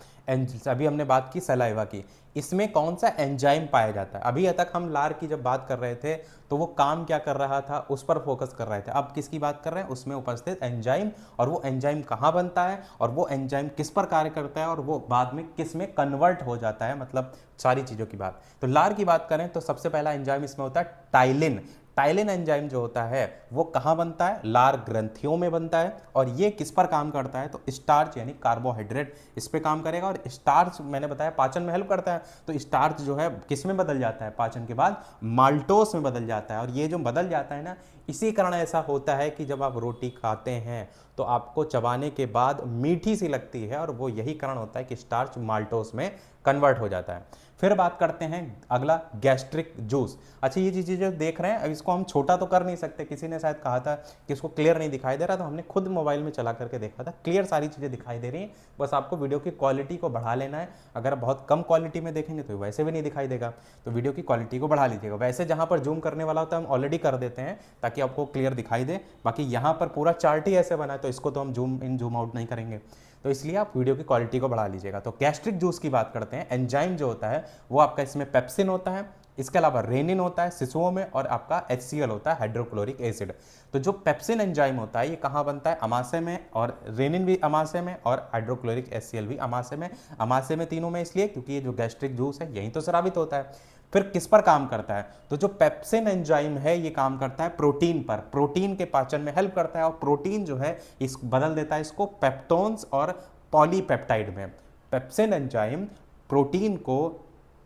अभी हमने बात की सलाइवा की, इसमें कौन सा एंजाइम पाया जाता है। अभी तक हम लार की जब बात कर रहे थे तो वो काम क्या कर रहा था उस पर फोकस कर रहे थे। अब किसकी बात कर रहे हैं, उसमें उपस्थित एंजाइम, और वो एंजाइम कहाँ बनता है और वो एंजाइम किस पर कार्य करता है और वो बाद में किस में कन्वर्ट हो जाता है, मतलब सारी चीज़ों की बात। तो लार की बात करें तो सबसे पहला एंजाइम इसमें होता है टाइलिन। टाइलिन एंजाइम जो होता है वो कहाँ बनता है, लार ग्रंथियों में बनता है। और ये किस पर काम करता है, तो स्टार्च यानी कार्बोहाइड्रेट इस पे काम करेगा। और स्टार्च मैंने बताया पाचन में हेल्प करता है, तो स्टार्च जो है किस में बदल जाता है, पाचन के बाद माल्टोस में बदल जाता है। और ये जो बदल जाता है ना, इसी कारण ऐसा होता है कि जब आप रोटी खाते हैं तो आपको चबाने के बाद मीठी सी लगती है, और वो यही कारण होता है कि स्टार्च माल्टोस में कन्वर्ट हो जाता है। फिर बात करते हैं अगला, गैस्ट्रिक जूस। अच्छा, ये चीज़ें जो देख रहे हैं, अब इसको हम छोटा तो कर नहीं सकते। किसी ने शायद कहा था कि इसको क्लियर नहीं दिखाई दे रहा, तो हमने खुद मोबाइल में चला करके देखा था, क्लियर सारी चीज़ें दिखाई दे रही हैं। बस आपको वीडियो की क्वालिटी को बढ़ा लेना है। अगर बहुत कम क्वालिटी में देखेंगे तो वैसे भी नहीं दिखाई देगा, तो वीडियो की क्वालिटी को बढ़ा लीजिएगा। वैसे जहाँ पर जूम करने वाला होता है हम ऑलरेडी कर देते हैं ताकि आपको क्लियर दिखाई दे। बाकी यहाँ पर पूरा चार्ट ही ऐसे बना है, तो इसको तो हम जूम इन जूम आउट नहीं करेंगे। तो इसलिए आप वीडियो की क्वालिटी को बढ़ा लीजिएगा। तो गैस्ट्रिक जूस की बात करते हैं, एंजाइम जो होता है वो आपका इसमें पेप्सिन होता है, इसके अलावा रेनिन होता है शिशुओं में, और आपका HCl होता है हाइड्रोक्लोरिक एसिड। तो जो पेप्सिन एंजाइम होता है ये कहाँ बनता है, अमाशय में, और रेनिन भी अमाशय में, और हाइड्रोक्लोरिक HCl भी अमाशय में। अमाशय में तीनों में इसलिए क्योंकि ये जो गैस्ट्रिक जूस है यहीं तो स्रावित होता है। फिर किस पर काम करता है, तो जो पेप्सिन एंजाइम है ये काम करता है प्रोटीन पर, प्रोटीन के पाचन में हेल्प करता है, और प्रोटीन जो है इस बदल देता है इसको पेप्टोन्स और पॉलीपेप्टाइड में। पेप्सिन एंजाइम प्रोटीन को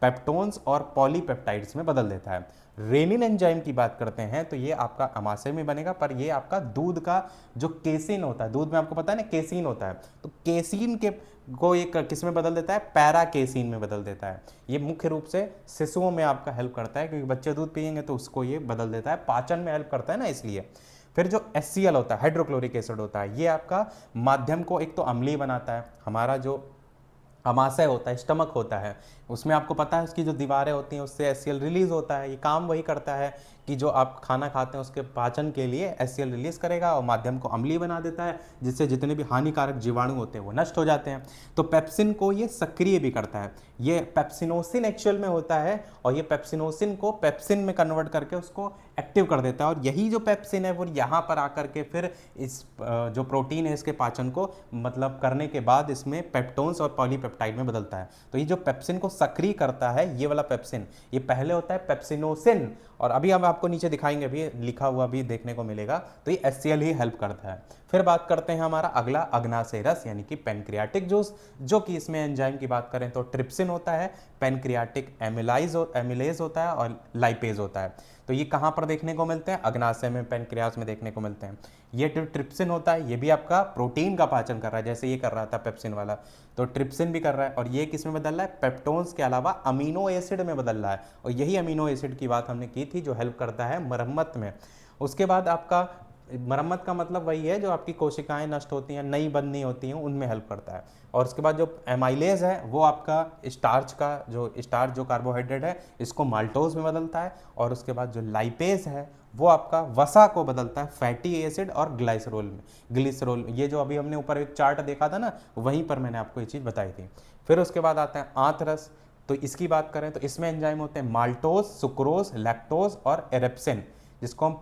पेप्टोन्स और पॉलीपेप्टाइड्स में बदल देता है। रेनिन एंजाइम की बात करते हैं तो ये आपका अमाशय में बनेगा, पर ये आपका दूध का जो केसिन होता है, दूध में आपको पता है ना केसिन होता है, तो केसिन के को ये किस में बदल देता है, पैरा केसिन में बदल देता है। ये मुख्य रूप से शिशुओं में आपका हेल्प करता है, क्योंकि बच्चे दूध पिएंगे तो उसको ये बदल देता है, पाचन में हेल्प करता है ना इसलिए। फिर जो HCl होता है हाइड्रोक्लोरिक एसिड होता है, ये आपका माध्यम को एक तो अम्लीय बनाता है। हमारा जो अमाशय होता है, स्टमक होता है, उसमें आपको पता है उसकी जो दीवारें होती हैं उससे HCl रिलीज होता है। ये काम वही करता है कि जो आप खाना खाते हैं उसके पाचन के लिए HCl रिलीज करेगा और माध्यम को अम्लीय बना देता है, जिससे जितने भी हानिकारक जीवाणु होते हैं वो नष्ट हो जाते हैं। तो पेप्सिन को ये सक्रिय भी करता है। ये पेप्सिनोसिन एक्चुअल में होता है, और ये पेप्सिनोसिन को पेप्सिन में कन्वर्ट करके उसको एक्टिव कर देता है, और यही जो पेप्सिन है वो यहाँ पर आकर के फिर इस जो प्रोटीन है इसके पाचन को मतलब करने के बाद इसमें पेप्टोन्स और पॉलीपेप्टाइड में बदलता है। तो ये जो पेप्सिन को सक्रिय करता है ये वाला पेप्सिन, ये पहले होता है पेप्सिनोसिन, और अभी हम आपको नीचे दिखाएंगे, अभी लिखा हुआ भी देखने को मिलेगा। तो ये HCl ही हेल्प करता है। फिर बात करते हैं हमारा अगला अग्नाशय रस यानी कि पेनक्रियाटिक जूस, जो कि इसमें एंजाइम की बात करें तो ट्रिप्सिन होता है, पेनक्रियाटिक एमिलेज होता है, और लाइपेज होता है। तो ये कहाँ पर देखने को मिलते हैं, अग्नाशय में, पेनक्रियास में देखने को मिलते हैं। ये ट्रिप्सिन होता है, ये भी आपका प्रोटीन का पाचन कर रहा है, जैसे ये कर रहा था पेप्सिन वाला, तो ट्रिप्सिन भी कर रहा है। और ये किस में बदल रहा है, पेप्टोन्स के अलावा अमीनो एसिड में बदल रहा है, और यही अमीनो एसिड की बात हमने की थी जो हेल्प करता है मरम्मत में। उसके बाद आपका मरम्मत का मतलब वही है जो आपकी कोशिकाएं नष्ट होती हैं, नई बननी होती हैं, उनमें हेल्प करता है। और उसके बाद जो एमाइलेज है वो आपका स्टार्च जो कार्बोहाइड्रेट है इसको माल्टोज में बदलता है। और उसके बाद जो लाइपेज है वो आपका वसा को बदलता है फैटी एसिड और ग्लिसरॉल। ये जो अभी हमने ऊपर एक चार्ट देखा था ना, वहीं पर मैंने आपको ये चीज़ बताई थी। फिर उसके बाद आता है आंतरस। तो इसकी बात करें तो इसमें एंजाइम होते हैं माल्टोज, सुक्रोज, लैक्टोज और एरेप्सिन, जिसको हम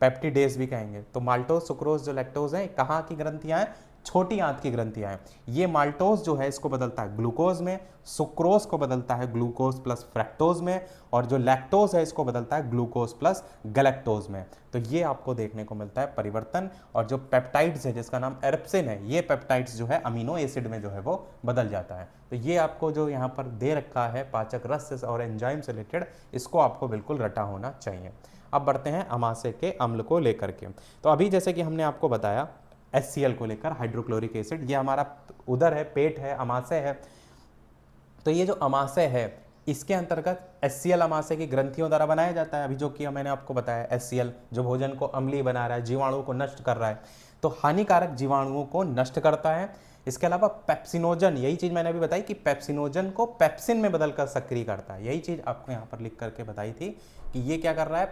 पेप्टिडेज भी कहेंगे। तो माल्टोज, सुक्रोज, जो लैक्टोज है, कहाँ की ग्रंथियां हैं, छोटी आंत की ग्रंथियां हैं। ये माल्टोज जो है इसको बदलता है ग्लूकोज में, सुक्रोज को बदलता है ग्लूकोज प्लस फ्रैक्टोज में, और जो लैक्टोज है इसको बदलता है ग्लूकोज प्लस गैलेक्टोज में। तो ये आपको देखने को मिलता है परिवर्तन। और जो पेप्टाइड्स है जिसका नाम एरेप्सिन है, ये पेप्टाइड्स जो है अमीनो एसिड में जो है वो बदल जाता है। तो ये आपको जो यहाँ पर दे रखा है पाचक रस और एंजाइम से रिलेटेड, इसको आपको बिल्कुल रटा होना चाहिए। अब बढ़ते हैं अमाशय के अम्ल को लेकर के। तो अभी जैसे कि हमने आपको बताया HCl को लेकर, हाइड्रोक्लोरिक एसिड, ये हमारा उदर है, पेट है, अमाशय है। तो ये जो अमाशय है इसके अंतर्गत HCl अमाशय की ग्रंथियों द्वारा बनाया जाता है। अभी जो कि मैंने आपको बताया HCl जो भोजन को अम्लीय बना रहा है, जीवाणुओं को नष्ट कर रहा है, तो हानिकारक जीवाणुओं को नष्ट करता है। इसके अलावा पेप्सिनोजन, यही चीज़ मैंने अभी बताई कि पेप्सिनोजन को पेप्सिन में बदलकर सक्रिय करता है। यही चीज़ आपको यहाँ पर लिख करके बताई थी कि ये क्या कर रहा है,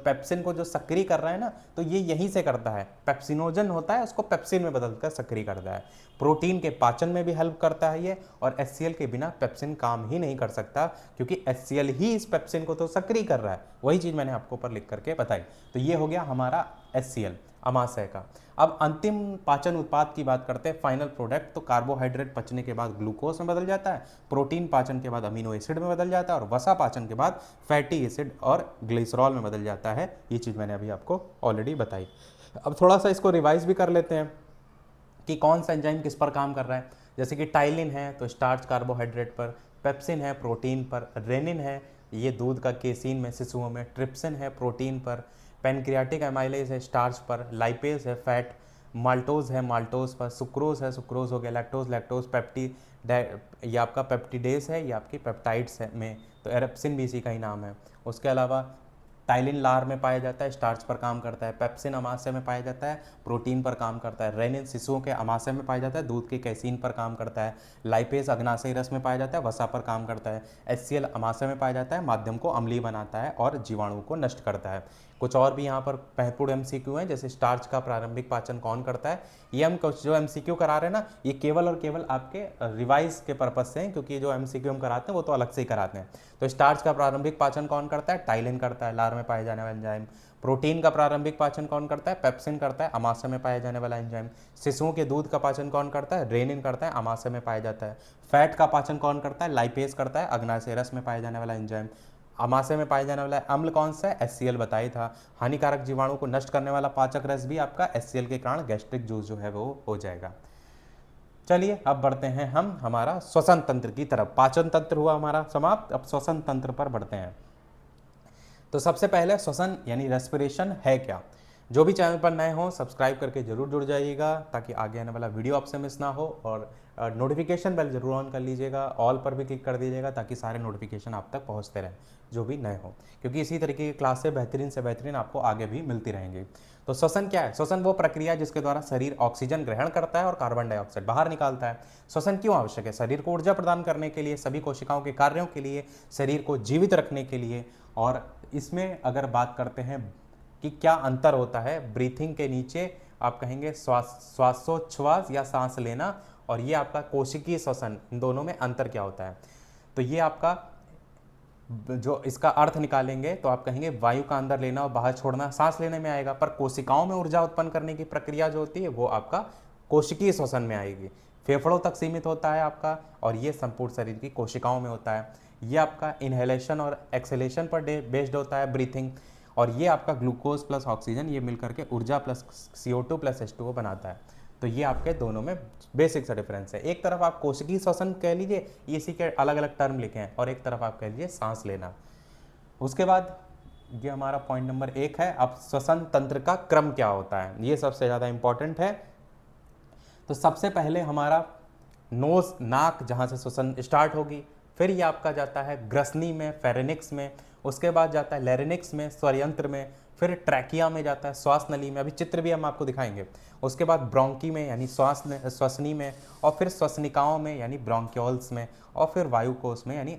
पेप्सिन को जो सक्रिय कर रहा है ना, तो ये यहीं से करता है। पेप्सिनोजन होता है उसको पेप्सिन में बदलकर सक्रिय करता है। प्रोटीन के पाचन में भी हेल्प करता है ये, और HCl के बिना पेप्सिन काम ही नहीं कर सकता, क्योंकि HCl ही इस पेप्सिन को तो सक्रिय कर रहा है। वही चीज़ मैंने आपको ऊपर लिख करके बताई। तो ये हो गया हमारा HCl अमाशय का। अब अंतिम पाचन उत्पाद की बात करते हैं, फाइनल प्रोडक्ट। तो कार्बोहाइड्रेट पचने के बाद ग्लूकोज में बदल जाता है, प्रोटीन पाचन के बाद अमीनो एसिड में बदल जाता है, और वसा पाचन के बाद फैटी एसिड और ग्लिसरॉल में बदल जाता है। ये चीज़ मैंने अभी आपको ऑलरेडी बताई। अब थोड़ा सा इसको रिवाइज भी कर लेते हैं कि कौन सा एंजाइम किस पर काम कर रहा है। जैसे कि टाइलिन है तो स्टार्च कार्बोहाइड्रेट पर, पेप्सिन है प्रोटीन पर, रेनिन है ये दूध का केसिन में शिशुओं में, ट्रिप्सिन है प्रोटीन पर, पेनक्रियाटिक एमाइलेज है स्टार्च पर, लाइपेज है फैट, माल्टोज है माल्टोज पर, सुक्रोज है, सुक्रोज हो गया, लैक्टोज ये आपका पेप्टिडेज है, ये आपकी पेप्टाइड्स है में, तो एरेप्सिन भी इसी का ही नाम है। उसके अलावा टाइलिन लार में पाया जाता है, स्टार्च पर काम करता है। पेप्सिन अमाशय में पाया जाता है, प्रोटीन पर काम करता है। रेनिन शिशुओं के अमाशय में पाया जाता है, दूध के कैसीन पर काम करता है। लाइपेज अग्नाशयी रस में पाया जाता है, वसा पर काम करता है। HCl अमाशय में पाया जाता है, माध्यम को अम्लीय बनाता है और जीवाणु को नष्ट करता है। कुछ और भी यहाँ पर महत्वपूर्ण MCQ हैं, जैसे स्टार्च का प्रारंभिक पाचन कौन करता है। ये हम कुछ जो MCQ करा रहे हैं ना, ये केवल और केवल आपके रिवाइज के पर्पज से हैं, क्योंकि जो MCQ हम कराते हैं वो तो अलग से ही कराते हैं। तो स्टार्च का प्रारंभिक पाचन कौन करता है, टाइलिन करता है, लार में पाए जाने वाला एंजाइम। प्रोटीन का प्रारंभिक पाचन कौन करता है, पेप्सिन करता है, अमाशय में पाया जाने वाला एंजाइम। शिशुओं के दूध का पाचन कौन करता है, रेनिन करता है, अमाशय में पाया जाता है। फैट का पाचन कौन करता है, लाइपेज करता है, अग्नाशय रस में पाया जाने वाला एंजाइम। अमाशय में पाया जाने वाला अम्ल कौन सा है, HCl बताया था। हानिकारक जीवाणु को नष्ट करने वाला पाचक रस भी आपका HCl के कारण गैस्ट्रिक जूस जो है वो हो जाएगा। चलिए अब बढ़ते हैं हम हमारा श्वसन तंत्र की तरफ। पाचन तंत्र हुआ हमारा समाप्त, अब श्वसन तंत्र पर बढ़ते हैं। तो सबसे पहले श्वसन यानी रेस्पिरेशन है क्या। जो भी चैनल पर नए हो सब्सक्राइब करके जरूर जुड़ जाइएगा, ताकि आगे आने वाला वीडियो आपसे मिस ना हो। और नोटिफिकेशन बेल जरूर ऑन कर लीजिएगा, ऑल पर भी क्लिक कर दीजिएगा, ताकि सारे नोटिफिकेशन आप तक पहुंचते रहें जो भी नए हो, क्योंकि इसी तरीके की क्लासें बेहतरीन से बेहतरीन आपको आगे भी मिलती रहेंगी। तो श्वसन क्या है, श्वसन वो प्रक्रिया जिसके द्वारा शरीर ऑक्सीजन ग्रहण करता है और कार्बन डाइऑक्साइड बाहर निकालता है। श्वसन क्यों आवश्यक है, शरीर को ऊर्जा प्रदान करने के लिए, सभी कोशिकाओं के कार्यों के लिए, शरीर को जीवित रखने के लिए। और इसमें अगर बात करते हैं कि क्या अंतर होता है, ब्रीथिंग के नीचे आप कहेंगे श्वासोच्छ्वास या सांस लेना, और ये आपका कोशिकीय श्वसन, इन दोनों में अंतर क्या होता है। तो ये आपका जो इसका अर्थ निकालेंगे तो आप कहेंगे वायु का अंदर लेना और बाहर छोड़ना सांस लेने में आएगा, पर कोशिकाओं में ऊर्जा उत्पन्न करने की प्रक्रिया जो होती है वो आपका कोशिकीय श्वसन में आएगी। फेफड़ों तक सीमित होता है आपका, और ये संपूर्ण शरीर की कोशिकाओं में होता है। ये आपका इनहेलेशन और एक्सहेलेशन पर बेस्ड होता है ब्रीथिंग, और ये आपका ग्लूकोज प्लस ऑक्सीजन ये मिलकर के ऊर्जा प्लस CO2 प्लस H2O बनाता है। तो ये आपके दोनों में बेसिक सा डिफरेंस है। एक तरफ आप कोशिकीय श्वसन कह लीजिए, इसी के अलग अलग टर्म लिखे हैं, और एक तरफ आप कह लीजिए सांस लेना। उसके बाद ये हमारा पॉइंट नंबर 1 है। अब श्वसन तंत्र का क्रम क्या होता है, ये सबसे ज़्यादा इंपॉर्टेंट है। तो सबसे पहले हमारा नोज, नाक, जहाँ से श्वसन स्टार्ट होगी, फिर ये आपका जाता है ग्रसनी में, फेरेनिक्स में, उसके बाद जाता है लैरिनिक्स में, स्वरयंत्र में, फिर ट्रैकिया में जाता है, श्वास नली में, अभी चित्र भी हम आपको दिखाएंगे। उसके बाद ब्रोंकी में यानी श्वसनी में, और फिर श्वसनिकाओं में यानी ब्रोंक्योल्स में, और फिर वायुकोश में यानी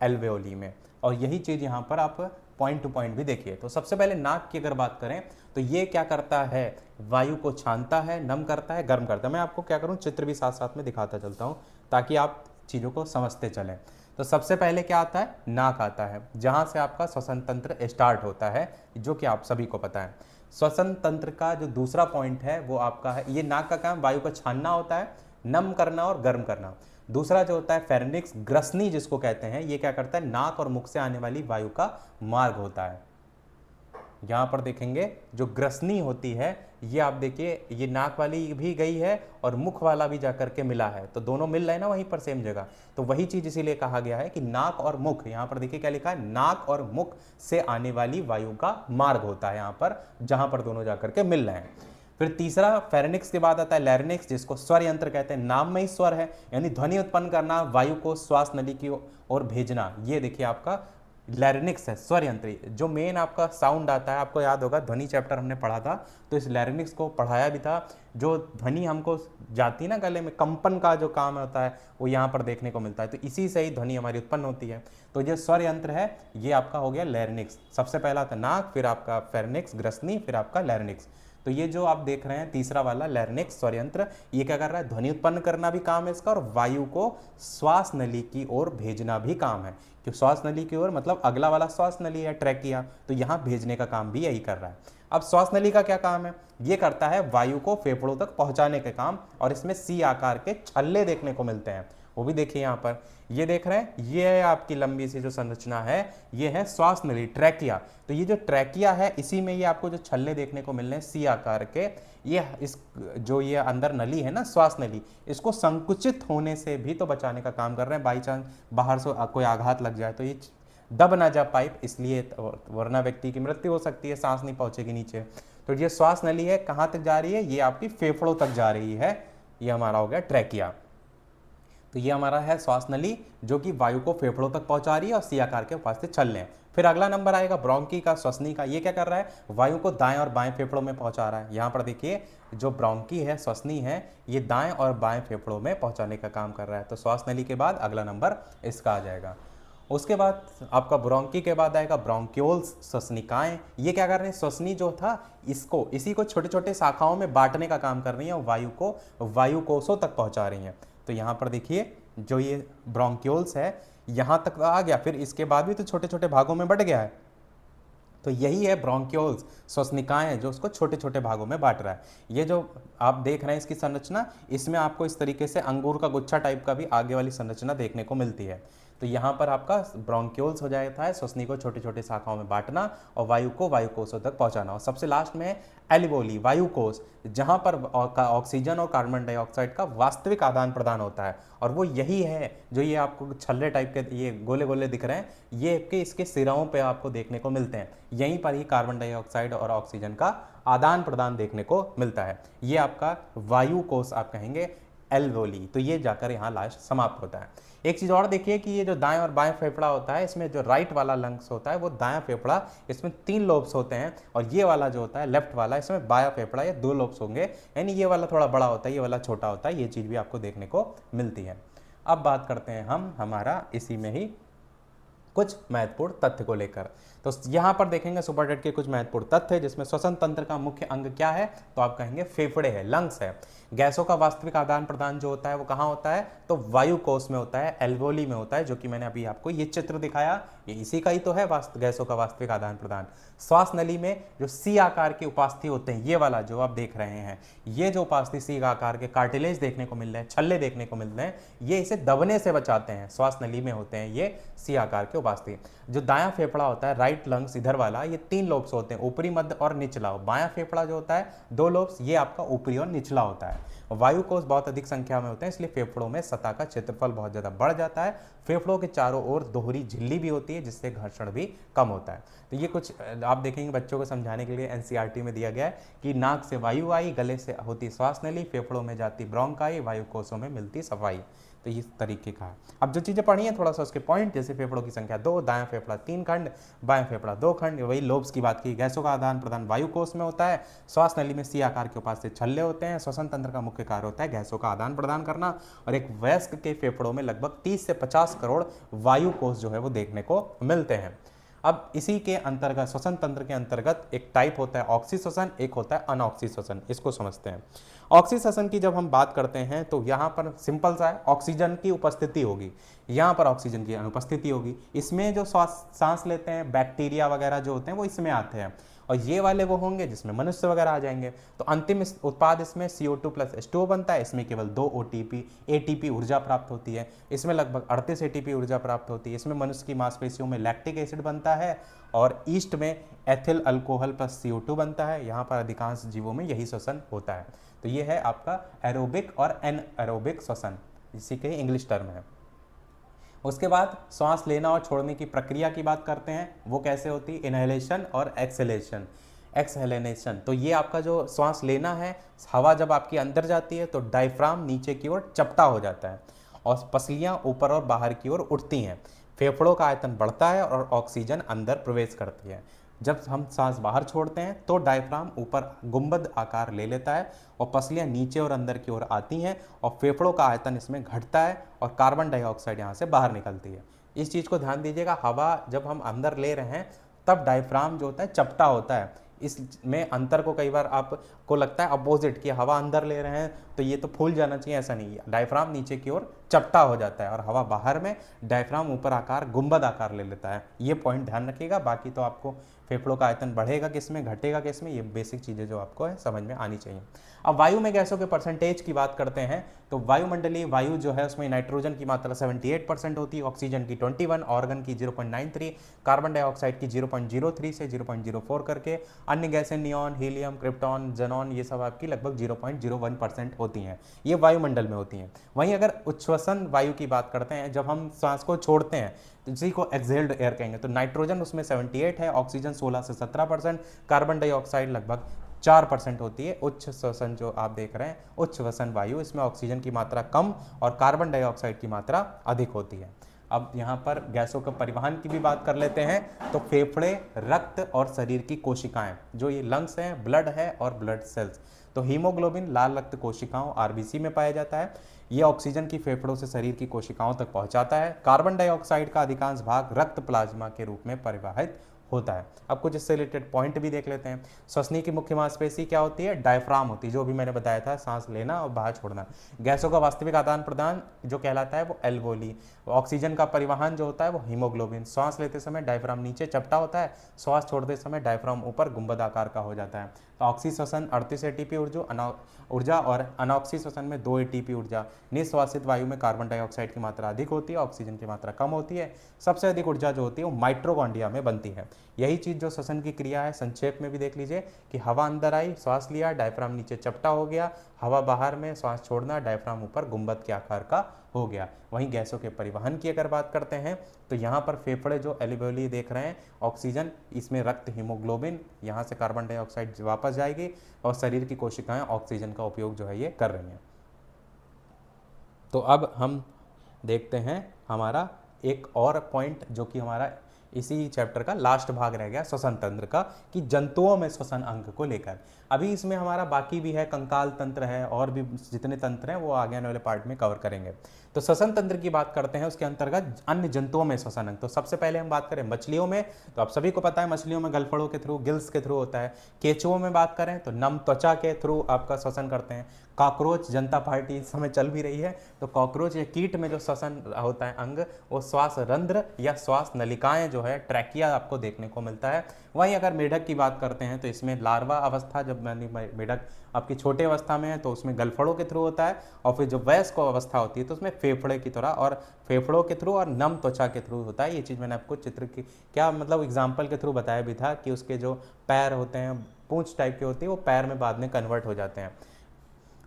एल्वेओली में। और यही चीज़ यहाँ पर आप पॉइंट टू पॉइंट भी देखिए। तो सबसे पहले नाक की अगर बात करें तो ये क्या करता है, वायु को छानता है, नम करता है, गर्म करता है। मैं आपको क्या करूँ, चित्र भी साथ साथ में दिखाता चलता हूँ, ताकि आप चीज़ों को समझते चलें। तो सबसे पहले क्या आता है, नाक आता है, जहाँ से आपका श्वसन तंत्र स्टार्ट होता है, जो कि आप सभी को पता है। श्वसन तंत्र का जो दूसरा पॉइंट है वो आपका है, ये नाक का काम वायु को छानना होता है, नम करना और गर्म करना। दूसरा जो होता है फेरेनिक्स, ग्रसनी जिसको कहते हैं, ये क्या करता है, नाक और मुख से आने वाली वायु का मार्ग होता है। यहाँ पर देखेंगे जो ग्रसनी होती है, ये आप देखिए, ये नाक वाली भी गई है और मुख वाला भी जाकर के मिला है, तो दोनों मिल रहे हैं ना वहीं पर सेम जगह। तो वही चीज इसीलिए कहा गया है कि नाक और मुख, यहाँ पर देखिए क्या लिखा है, नाक और मुख से आने वाली वायु का मार्ग होता है यहाँ पर, जहां पर दोनों जाकर के मिल रहे हैं। फिर तीसरा फेरेनिक्स के बाद आता है लैरिनिक्स, जिसको स्वर यंत्र कहते हैं, नाम में ही स्वर है, यानी ध्वनि उत्पन्न करना, वायु को श्वास नली की ओर भेजना। ये देखिए आपका लैरिनिक्स है, स्वर यंत्र। जो मेन आपका साउंड आता है, आपको याद होगा ध्वनि चैप्टर हमने पढ़ा था, तो इस लैरिनिक्स को पढ़ाया भी था। जो ध्वनि हमको जाती है ना गले में, कंपन का जो काम होता है वो यहाँ पर देखने को मिलता है, तो इसी से ही ध्वनि हमारी उत्पन्न होती है। तो ये स्वर यंत्र है, ये आपका हो गया लैरिनिक्स। सबसे पहला था नाक, फिर आपका फेरेनिक्स, ग्रसनी, फिर आपका लैरिनिक्स। तो ये जो आप देख रहे हैं तीसरा वाला लैरिनिक्स स्वर यंत्र, ये क्या कर रहा है, ध्वनि उत्पन्न करना भी काम है इसका, और वायु को श्वास नली की ओर भेजना भी काम है। क्यों श्वास नली की ओर, मतलब अगला वाला श्वास नली है ट्रैकिया, तो यहाँ भेजने का काम भी यही कर रहा है। अब श्वास नली का क्या काम है, ये करता है वायु को फेफड़ों तक पहुंचाने के काम, और इसमें सी आकार के छल्ले देखने को मिलते हैं, वो भी देखिए यहाँ पर, ये देख रहे हैं, ये है आपकी लंबी सी जो संरचना है, ये है श्वास नली, ट्रैकिया। तो ये जो ट्रैकिया है, इसी में ये आपको जो छल्ले देखने को मिल रहे हैं सी आकार के, ये इस जो ये अंदर नली है ना, श्वास नली, इसको संकुचित होने से भी तो बचाने का काम कर रहे हैं। बाई चांस बाहर से कोई आघात लग जाए तो ये दब ना जा पाइप, इसलिए, वरना व्यक्ति की मृत्यु हो सकती है, सांस नहीं पहुंचेगी नीचे। तो ये श्वास नली है, कहाँ तक जा रही है, ये आपकी फेफड़ों तक जा रही है, ये हमारा हो गया ट्रैकिया। तो ये हमारा है श्वास नली, जो कि वायु को फेफड़ों तक पहुंचा रही है, और सी आकार के पास से छल्ले हैं। फिर अगला नंबर आएगा ब्रोंकी का, श्वसनी का। ये क्या कर रहा है, वायु को दाएं और बाएं फेफड़ों में पहुंचा रहा है। यहाँ पर देखिए जो ब्रोंकी है, श्वसनी है, ये दाएं और बाएं फेफड़ों में पहुंचाने का काम कर रहा है। तो श्वास नली के बाद अगला नंबर इसका आ जाएगा। उसके बाद आपका ब्रोंकी के बाद आएगा ब्रोंक्यूल्स, श्वसनिकाएं। ये क्या कर रहे हैं, श्वसनी जो था इसी को छोटे छोटे शाखाओं में बांटने का काम कर रही है और वायु को वायु कोषों तक पहुंचा रही हैं। तो यहाँ पर देखिए जो ये ब्रोंक्यूल्स है यहाँ तक आ गया, फिर इसके बाद भी तो छोटे छोटे भागों में बट गया है। तो यही है ब्रोंक्यूल्स, श्वसनिकाएं, जो उसको छोटे छोटे भागों में बांट रहा है। ये जो आप देख रहे हैं इसकी संरचना, इसमें आपको इस तरीके से अंगूर का गुच्छा टाइप का भी आगे वाली संरचना देखने को मिलती है। तो यहाँ पर आपका ब्रोंक्यूल्स हो जाता है श्वसनी को छोटे छोटे शाखाओं में बांटना और वायु को वायु कोषों तक पहुंचाना। और सबसे लास्ट में एल्वियोली, वायु कोष, जहाँ पर ऑक्सीजन और कार्बन डाइऑक्साइड का वास्तविक आदान प्रदान होता है। और वो यही है जो ये आपको छल्ले टाइप के ये गोले गोले दिख रहे हैं, ये इसके सिराओं पे आपको देखने को मिलते हैं। यहीं पर ही कार्बन डाइऑक्साइड और ऑक्सीजन का आदान प्रदान देखने को मिलता है। ये आपका वायु कोष आप कहेंगे एल्वियोली। तो ये जाकर यहाँ लास्ट समाप्त होता है। एक चीज़ और देखिए कि ये जो दाएं और बाएं फेफड़ा होता है, इसमें जो राइट वाला लंग्स होता है वो दायां फेफड़ा, इसमें 3 लोब्स होते हैं। और ये वाला जो होता है लेफ्ट वाला, इसमें बायां फेफड़ा, ये 2 लोब्स होंगे। यानी ये वाला थोड़ा बड़ा होता है, ये वाला छोटा होता है। ये चीज़ भी आपको देखने को मिलती है। अब बात करते हैं हम हमारा इसी में ही कुछ महत्वपूर्ण तथ्य को लेकर। तो यहाँ पर देखेंगे सुपरटेट के कुछ महत्वपूर्ण तथ्य, जिसमें श्वसन तंत्र का मुख्य अंग क्या है, तो आप कहेंगे फेफड़े है, लंग्स है। गैसों का वास्तविक आदान प्रदान जो होता है वो कहाँ होता है, तो वायु कोष में होता है, एल्वियोली में होता है, जो कि मैंने अभी आपको ये चित्र दिखाया, ये इसी का ही तो है गैसों का वास्तविक आदान प्रदान। श्वास नली में जो सी आकार के उपास्थि होते हैं, ये वाला जो आप देख रहे हैं, ये जो उपास्थि सी आकार के कार्टिलेज देखने को मिल रहे हैं, छल्ले देखने को मिल रहे हैं, ये इसे दबने से बचाते हैं। श्वास नली में होते हैं ये सी आकार के उपास्थि। जो दायां फेफड़ा होता है, राइट लंग्स इधर वाला, ये 3 लोब्स होते हैं, ऊपरी, मध्य और निचला। बायां फेफड़ा जो होता है 2 लोब्स, ये आपका ऊपरी और निचला होता है। वायु कोष बहुत अधिक संख्या में होते हैं, इसलिए फेफड़ों में सतह का क्षेत्रफल बहुत ज्यादा बढ़ जाता है। फेफड़ों के चारों ओर दोहरी झिल्ली भी होती है, जिससे घर्षण भी कम होता है। तो ये कुछ आप देखेंगे बच्चों को समझाने के लिए एनसीईआरटी में दिया गया है कि नाक से वायु आई, गले से होती श्वास नली, फेफड़ों में जाती ब्रोंकाई, वायु कोषों में मिलती सफाई। तो इस तरीके का है। अब जो चीज़ें पढ़ी हैं थोड़ा सा उसके पॉइंट, जैसे फेफड़ों की संख्या 2, दायां फेफड़ा 3 खंड, बाएं फेफड़ा 2 खंड। वही लोब्स की बात की, गैसों का आदान प्रदान वायु कोष में होता है। श्वास नली में सी आकार के उपास्थि छल्ले होते हैं। श्वसन तंत्र का मुख्य कार्य होता है गैसों का आदान प्रदान करना। और एक वयस्क के फेफड़ों में लगभग 30 से 50 करोड़ वायु कोष जो है वो देखने को मिलते हैं। अब इसी के अंतर्गत श्वसन तंत्र के अंतर्गत एक टाइप होता है ऑक्सी श्वसन, एक होता है अनऑक्सी श्वसन। इसको समझते हैं। ऑक्सी श्वसन की जब हम बात करते हैं तो यहाँ पर सिंपल सा है, ऑक्सीजन की उपस्थिति होगी, यहाँ पर ऑक्सीजन की अनुपस्थिति होगी। इसमें जो सांस लेते हैं बैक्टीरिया वगैरह जो होते हैं वो इसमें आते हैं, और ये वाले वो होंगे जिसमें मनुष्य वगैरह आ जाएंगे। तो अंतिम उत्पाद इसमें CO2 + H2O बनता है। इसमें केवल 2 ATP ऊर्जा प्राप्त होती है। इसमें लगभग 38 ATP ऊर्जा प्राप्त होती है। इसमें मनुष्य की मांसपेशियों में लैक्टिक एसिड बनता है और ईस्ट में एथिल अल्कोहल + CO2 बनता है। यहाँ पर अधिकांश जीवों में यही श्वसन होता है। तो ये है आपका एरोबिक और एनएरोबिक श्वसन, इसी के इंग्लिश टर्म है। उसके बाद सांस लेना और छोड़ने की प्रक्रिया की बात करते हैं, वो कैसे होती है, इनहेलेशन और एक्सहेलेशन। तो ये आपका जो सांस लेना है, हवा जब आपके अंदर जाती है तो डायफ्राम नीचे की ओर चपटा हो जाता है और पसलियां ऊपर और बाहर की ओर उठती हैं। फेफड़ों का आयतन बढ़ता है और ऑक्सीजन अंदर प्रवेश करती है। जब हम सांस बाहर छोड़ते हैं तो डायफ्राम ऊपर गुंबद आकार ले लेता है और पसलियां नीचे और अंदर की ओर आती हैं और फेफड़ों का आयतन इसमें घटता है और कार्बन डाइऑक्साइड यहाँ से बाहर निकलती है। इस चीज़ को ध्यान दीजिएगा, हवा जब हम अंदर ले रहे हैं तब डायफ्राम जो होता है चपटा होता है। इसमें अंतर को कई बार आपको लगता है अपोजिट कि हवा अंदर ले रहे हैं तो ये तो फूल जाना चाहिए, ऐसा नहीं है। डायफ्राम नीचे की ओर चपटा हो जाता है और हवा बाहर में, डायफ्राम ऊपर आकार गुंबद आकार ले लेता है। ये पॉइंट ध्यान रखिएगा। बाकी तो आपको फेफड़ों का आयतन बढ़ेगा किसमें, घटेगा किसमें, ये बेसिक चीज़ें जो आपको है समझ में आनी चाहिए। अब वायु में गैसों के परसेंटेज की बात करते हैं तो वायुमंडलीय वायु जो है उसमें नाइट्रोजन की मात्रा 78% होती है, ऑक्सीजन की 21, ऑर्गन की 0.93, कार्बन डाइऑक्साइड की 0.03 से 0.04 करके, अन्य गैसें नियॉन, हीलियम, क्रिप्टॉन, जेनॉन ये सब आपकी लगभग 0.01% होती हैं। ये वायुमंडल में होती हैं। वहीं अगर उच्छ्वसन वायु की बात करते हैं, जब हम सांस को छोड़ते हैं तो इसी को एक्सहेल्ड एयर कहेंगे, तो नाइट्रोजन उसमें 78 है, ऑक्सीजन 16 से 17%, कार्बन डाइऑक्साइड लगभग 4% होती है। उच्च श्वसन जो आप देख रहे हैं उच्च श्वसन वायु, इसमें ऑक्सीजन की मात्रा कम और कार्बन डाइऑक्साइड की मात्रा अधिक होती है। अब यहाँ पर गैसों के परिवहन की भी बात कर लेते हैं। तो फेफड़े, रक्त और शरीर की कोशिकाएं, जो ये लंग्स हैं, ब्लड है और ब्लड सेल्स। तो हीमोग्लोबिन लाल रक्त कोशिकाओं आरबीसी में पाया जाता है। ये ऑक्सीजन की फेफड़ों से शरीर की कोशिकाओं तक पहुंचाता है। कार्बन डाइऑक्साइड का अधिकांश भाग रक्त प्लाज्मा के रूप में परिवाहित होता है। अब कुछ इससे रिलेटेड पॉइंट भी देख लेते हैं। श्वसनी की मुख्य मांसपेशी क्या होती है? डायफ्राम होती है, जो भी मैंने बताया था, सांस लेना और बाहर छोड़ना। गैसों का वास्तविक आदान प्रदान जो कहलाता है वो एल्वोली। ऑक्सीजन का परिवहन जो होता है वो हीमोग्लोबिन। श्वास लेते समय डायफ्राम नीचे चपटा होता है, श्वास छोड़ते समय डायफ्राम ऊपर गुंबद आकार का हो जाता है। तो ऑक्सी श्वसन 38 एटीपी ऊर्जा और अनऑक्सी श्वसन में 2 एटीपी ऊर्जा। निश्वासित वायु में कार्बन डाइऑक्साइड की मात्रा अधिक होती है, ऑक्सीजन की मात्रा कम होती है। सबसे अधिक ऊर्जा जो होती है वो माइट्रोकॉन्ड्रिया में बनती है। यही चीज जो श्वसन की क्रिया है, संक्षेप में भी देख लीजिए कि हवा अंदर आई, श्वास लिया, डायफ्राम नीचे चपटा हो गया, हवा बाहर में, श्वास छोड़ना, डायफ्राम ऊपर गुंबद के आकार का हो गया। वहीं गैसों के परिवहन की अगर बात करते हैं तो यहाँ पर फेफड़े जो एल्वियोली देख रहे हैं, ऑक्सीजन, इसमें रक्त हीमोग्लोबिन, यहाँ से कार्बन डाइऑक्साइड वापस जाएगी और शरीर की कोशिकाएं ऑक्सीजन का उपयोग जो है ये कर रही हैं। तो अब हम देखते हैं हमारा एक और पॉइंट जो कि हमारा इसी चैप्टर का लास्ट भाग रह गया श्वसन तंत्र का, कि जंतुओं में श्वसन अंग को लेकर। अभी इसमें हमारा बाकी भी है, कंकाल तंत्र है और भी जितने तंत्र हैं वो आगे आने वाले पार्ट में कवर करेंगे। तो श्वसन तंत्र की बात करते हैं, उसके अंतर्गत अन्य जंतुओं में श्वसन अंग। तो सबसे पहले हम बात करें मछलियों में, तो आप सभी को पता है मछलियों में गलफड़ों के थ्रू, गिल्स के थ्रू होता है। केंचुओं में बात करें तो नम त्वचा के थ्रू आपका श्वसन करते हैं। कॉकरोच, जनता पार्टी इस समय चल भी रही है, तो कॉकरोच या कीट में जो श्वसन होता है अंग, वो श्वास रंध्र या श्वास नलिकाएं जो है, ट्रैकिया आपको देखने को मिलता है। वहीं अगर मेढक की बात करते हैं तो इसमें लार्वा अवस्था, जब मेढक आपकी छोटे अवस्था में है तो उसमें गलफड़ों के थ्रू होता है, और फिर जब वयस्क अवस्था होती है तो उसमें फेफड़े की तरह और फेफड़ों के थ्रू और नम त्वचा के थ्रू होता है। ये चीज़ मैंने आपको चित्र की क्या मतलब एग्जाम्पल के थ्रू बताया भी था कि उसके जो पैर होते हैं, पूंछ टाइप के होती है, वो पैर में बाद में कन्वर्ट हो जाते हैं।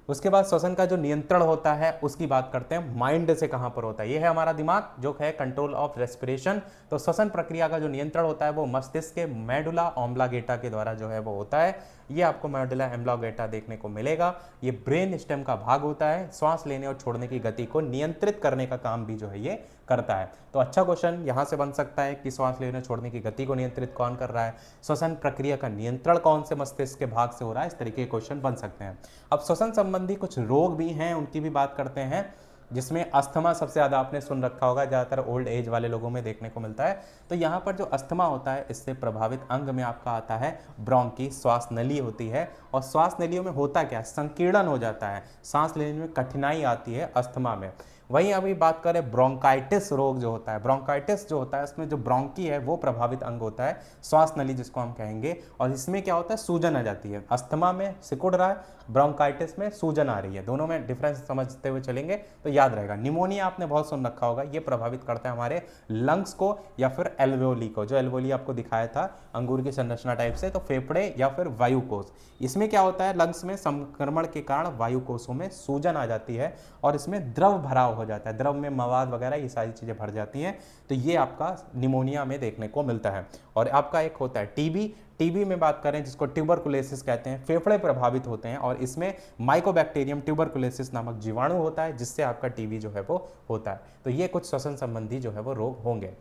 उसके बाद श्वसन का जो नियंत्रण होता है उसकी बात करते हैं, माइंड से कहां पर होता है। यह है हमारा दिमाग जो है कंट्रोल ऑफ रेस्पिरेशन। तो श्वसन प्रक्रिया का जो नियंत्रण होता है वो मस्तिष्क के मेडुला ऑब्लांगेटा के द्वारा जो है वो होता है। ये आपको मेडुला ऑब्लांगेटा देखने को मिलेगा। ये ब्रेन स्टेम का भाग होता है, श्वास लेने और छोड़ने की गति को नियंत्रित करने का काम भी जो है ये करता है। तो अच्छा क्वेश्चन यहां से बन सकता है कि श्वास लेने छोड़ने की गति को नियंत्रित कौन कर रहा है, श्वसन प्रक्रिया का नियंत्रण कौन से मस्तिष्क के भाग से हो रहा है, इस तरीके के क्वेश्चन बन सकते हैं। अब श्वसन संबंधी कुछ रोग भी हैं, उनकी भी बात करते हैं, जिसमें अस्थमा सबसे ज़्यादा आपने सुन रखा होगा, ज़्यादातर ओल्ड एज वाले लोगों में देखने को मिलता है। तो यहाँ पर जो अस्थमा होता है, इससे प्रभावित अंग में आपका आता है ब्रोंकी, श्वास नली होती है। और श्वास नलियों में होता क्या है, संकीर्णन हो जाता है, सांस लेने में कठिनाई आती है अस्थमा में। वहीं अभी बात करें ब्रोंकाइटिस रोग जो होता है, ब्रोंकाइटिस जो होता है उसमें जो ब्रोंकी है वो प्रभावित अंग होता है, श्वास नली जिसको हम कहेंगे। और इसमें क्या होता है, सूजन आ जाती है। अस्थमा में सिकुड़ रहा है, ब्रोंकाइटिस में सूजन आ रही है। दोनों में डिफरेंस समझते हुए चलेंगे तो याद रहेगा। निमोनिया आपने बहुत सुन रखा होगा, ये प्रभावित करता है हमारे लंग्स को या फिर एल्वेओली को, जो एल्वेओली आपको दिखाया था अंगूर की संरचना टाइप से। तो फेफड़े या फिर वायुकोश, इसमें क्या होता है, लंग्स में संक्रमण के कारण वायुकोशों में सूजन आ जाती है और इसमें द्रव भराव हो जाता है, द्रव में मवाद वगैरह ये सारी चीज़ें भर जाती हैं। तो ये आपका निमोनिया में देखने को मिलता है। और आपका एक होता है टीबी। टीबी में बात करें जिसको ट्यूबरकुलोसिस कहते हैं, फेफड़े प्रभावित होते हैं और इसमें माइकोबैक्टीरियम ट्यूबरकुलोसिस नामक जीवाणु होता है, जिससे आपका टीबी जो है वो होता है। तो ये कुछ श्वसन संबंधी जो है वो रोग होंगे।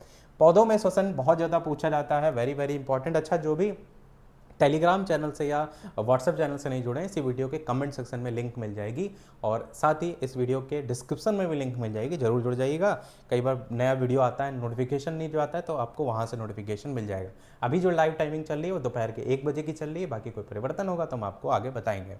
पौधों में श्वसन बहुत ज़्यादा पूछा जाता है, वेरी वेरी इंपॉर्टेंट। अच्छा, जो भी टेलीग्राम चैनल से या व्हाट्सएप चैनल से नहीं जुड़े हैं, इसी वीडियो के कमेंट सेक्शन में लिंक मिल जाएगी और साथ ही इस वीडियो के डिस्क्रिप्शन में भी लिंक मिल जाएगी, जरूर जुड़ जाइएगा। कई बार नया वीडियो आता है, नोटिफिकेशन नहीं जो आता है तो आपको वहाँ से नोटिफिकेशन मिल जाएगा। अभी जो लाइव टाइमिंग चल रही है वो दोपहर के 1 बजे की चल रही है, बाकी कोई परिवर्तन होगा तो हम आपको आगे बताएंगे।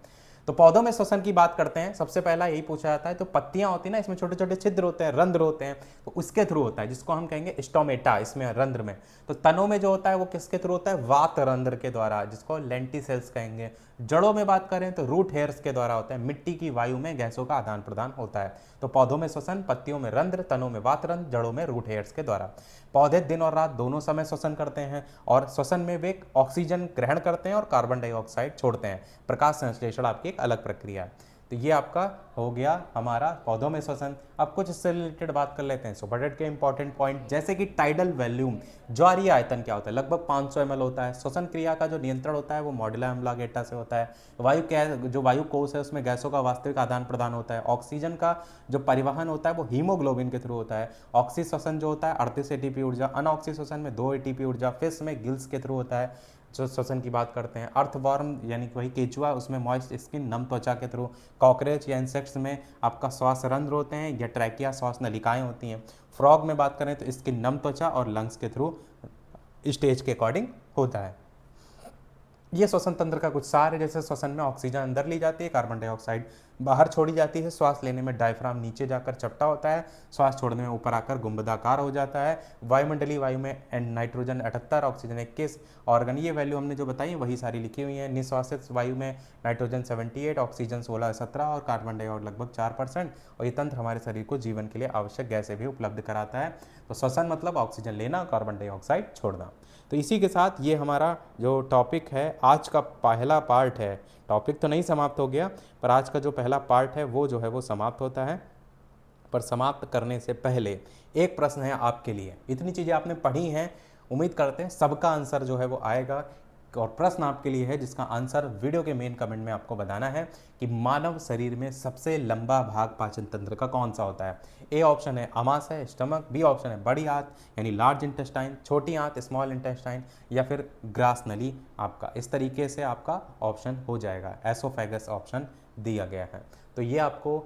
तो पौधों में श्वसन की बात करते हैं, सबसे पहला यही पूछा जाता है। तो पत्तियां होती है ना, इसमें छोटे छोटे छिद्र होते हैं, रंध्र होते हैं, तो उसके थ्रू होता है, जिसको हम कहेंगे स्टोमेटा, इसमें रंध्र में। तो तनों में जो होता है वो किसके थ्रू होता है, वात रंध्र के द्वारा, जिसको लेंटिसेल्स कहेंगे। जड़ों में बात करें तो रूट हेयर्स के द्वारा होता है, मिट्टी की वायु में गैसों का आदान प्रदान होता है। तो पौधों में श्वसन, पत्तियों में रंध्र, तनों में वात रंध्र, जड़ों में रूट हेयर्स के द्वारा। पौधे दिन और रात दोनों समय श्वसन करते हैं और श्वसन में वे ऑक्सीजन ग्रहण करते हैं और कार्बन डाइऑक्साइड छोड़ते हैं। प्रकाश संश्लेषण आपकी एक अलग प्रक्रिया है। तो तो ये आपका हो गया हमारा पौधों में श्वसन। अब कुछ इससे रिलेटेड बात कर लेते हैं सुपरटेट के इंपॉर्टेंट पॉइंट, जैसे कि टाइडल वॉल्यूम, ज्वारीय आयतन क्या होता है, लगभग 500 ml होता है। श्वसन क्रिया का जो नियंत्रण होता है वो मॉड्यूला अम्लागेटा से होता है। जो वायु कोश है उसमें गैसों का वास्तविक आदान प्रदान होता है। ऑक्सीजन का जो परिवहन होता है वो हीमोग्लोबिन के थ्रू होता है। ऑक्सी श्वसन जो होता है 38 एटीपी ऊर्जा, अनऑक्सी श्वसन में 2 एटीपी ऊर्जा, फिश में गिल्स के थ्रू होता है। जो श्वसन की बात करते हैं, अर्थवर्म यानी कि वही केचुआ, उसमें मॉइस्ट स्किन, नम त्वचा के थ्रू। कॉकरोच या इंसेक्ट्स में आपका श्वास रंध्र होते हैं या ट्रैकिया, श्वास नलिकाएं होती हैं। फ्रॉग में बात करें तो स्किन, नम त्वचा और लंग्स के थ्रू स्टेज के अकॉर्डिंग होता है। ये श्वसन तंत्र का कुछ सार है। जैसे श्वसन में ऑक्सीजन अंदर ली जाती है, कार्बन डाइऑक्साइड बाहर छोड़ी जाती है। श्वास लेने में डायफ्राम नीचे जाकर चपटा होता है, श्वास छोड़ने में ऊपर आकर गुंबदाकार हो जाता है। वायुमंडलीय वायु में नाइट्रोजन 78, ऑक्सीजन 21। ऑर्गन, ये वैल्यू हमने जो बताई वही सारी लिखी हुई है। निश्वासित वायु में नाइट्रोजन 78, ऑक्सीजन 16-17 और कार्बन डाइऑक्साइड लगभग 4%। और ये तंत्र हमारे शरीर को जीवन के लिए आवश्यक गैसें भी उपलब्ध कराता है। तो श्वसन मतलब ऑक्सीजन लेना, कार्बन डाइऑक्साइड छोड़ना। तो इसी के साथ ये हमारा जो टॉपिक है, आज का पहला पार्ट है, टॉपिक तो नहीं समाप्त हो गया पर आज का जो पहला पार्ट है वो जो है वो समाप्त होता है। पर समाप्त करने से पहले एक प्रश्न है आपके लिए। इतनी चीज़ें आपने पढ़ी हैं, उम्मीद करते हैं सबका आंसर जो है वो आएगा। और प्रश्न आपके लिए है जिसका आंसर वीडियो के मेन कमेंट में आपको बताना है कि मानव शरीर में सबसे लंबा भाग पाचन तंत्र का कौन सा होता है। ए ऑप्शन है आमाशय, स्टमक। बी ऑप्शन है बड़ी आंत यानी लार्ज इंटेस्टाइन, छोटी आंत स्मॉल इंटेस्टाइन, या फिर ग्रास नली आपका। इस तरीके से आपका ऑप्शन हो जाएगा। एसोफेगस ऑप्शन दिया गया है। तो ये आपको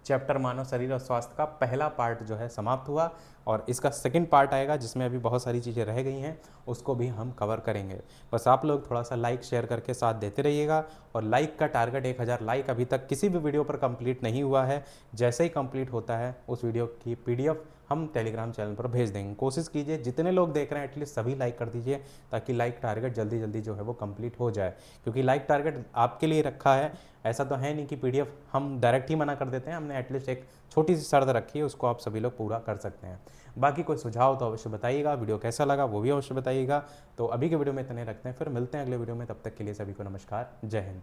चैप्टर मानव शरीर और स्वास्थ्य का पहला पार्ट जो है समाप्त हुआ। और इसका सेकंड पार्ट आएगा जिसमें अभी बहुत सारी चीज़ें रह गई हैं, उसको भी हम कवर करेंगे। बस आप लोग थोड़ा सा लाइक शेयर करके साथ देते रहिएगा। और लाइक का टारगेट 1000 लाइक अभी तक किसी भी वीडियो पर कंप्लीट नहीं हुआ है। जैसे ही कंप्लीट होता है उस वीडियो की पीडीएफ हम टेलीग्राम चैनल पर भेज देंगे। कोशिश कीजिए जितने लोग देख रहे हैं एटलीस्ट सभी लाइक कर दीजिए, ताकि लाइक टारगेट जल्दी जल्दी जो है वो कंप्लीट हो जाए। क्योंकि लाइक टारगेट आपके लिए रखा है, ऐसा तो है नहीं कि पीडीएफ हम डायरेक्ट ही मना कर देते हैं। हमने एटलीस्ट एक छोटी सी शर्त रखी है, उसको आप सभी लोग पूरा कर सकते हैं। बाकी कोई सुझाव तो अवश्य बताइएगा, वीडियो कैसा लगा वो भी अवश्य बताइएगा। तो अभी के वीडियो में इतने रखते हैं, फिर मिलते हैं अगले वीडियो में। तब तक के लिए सभी को नमस्कार, जय हिंद।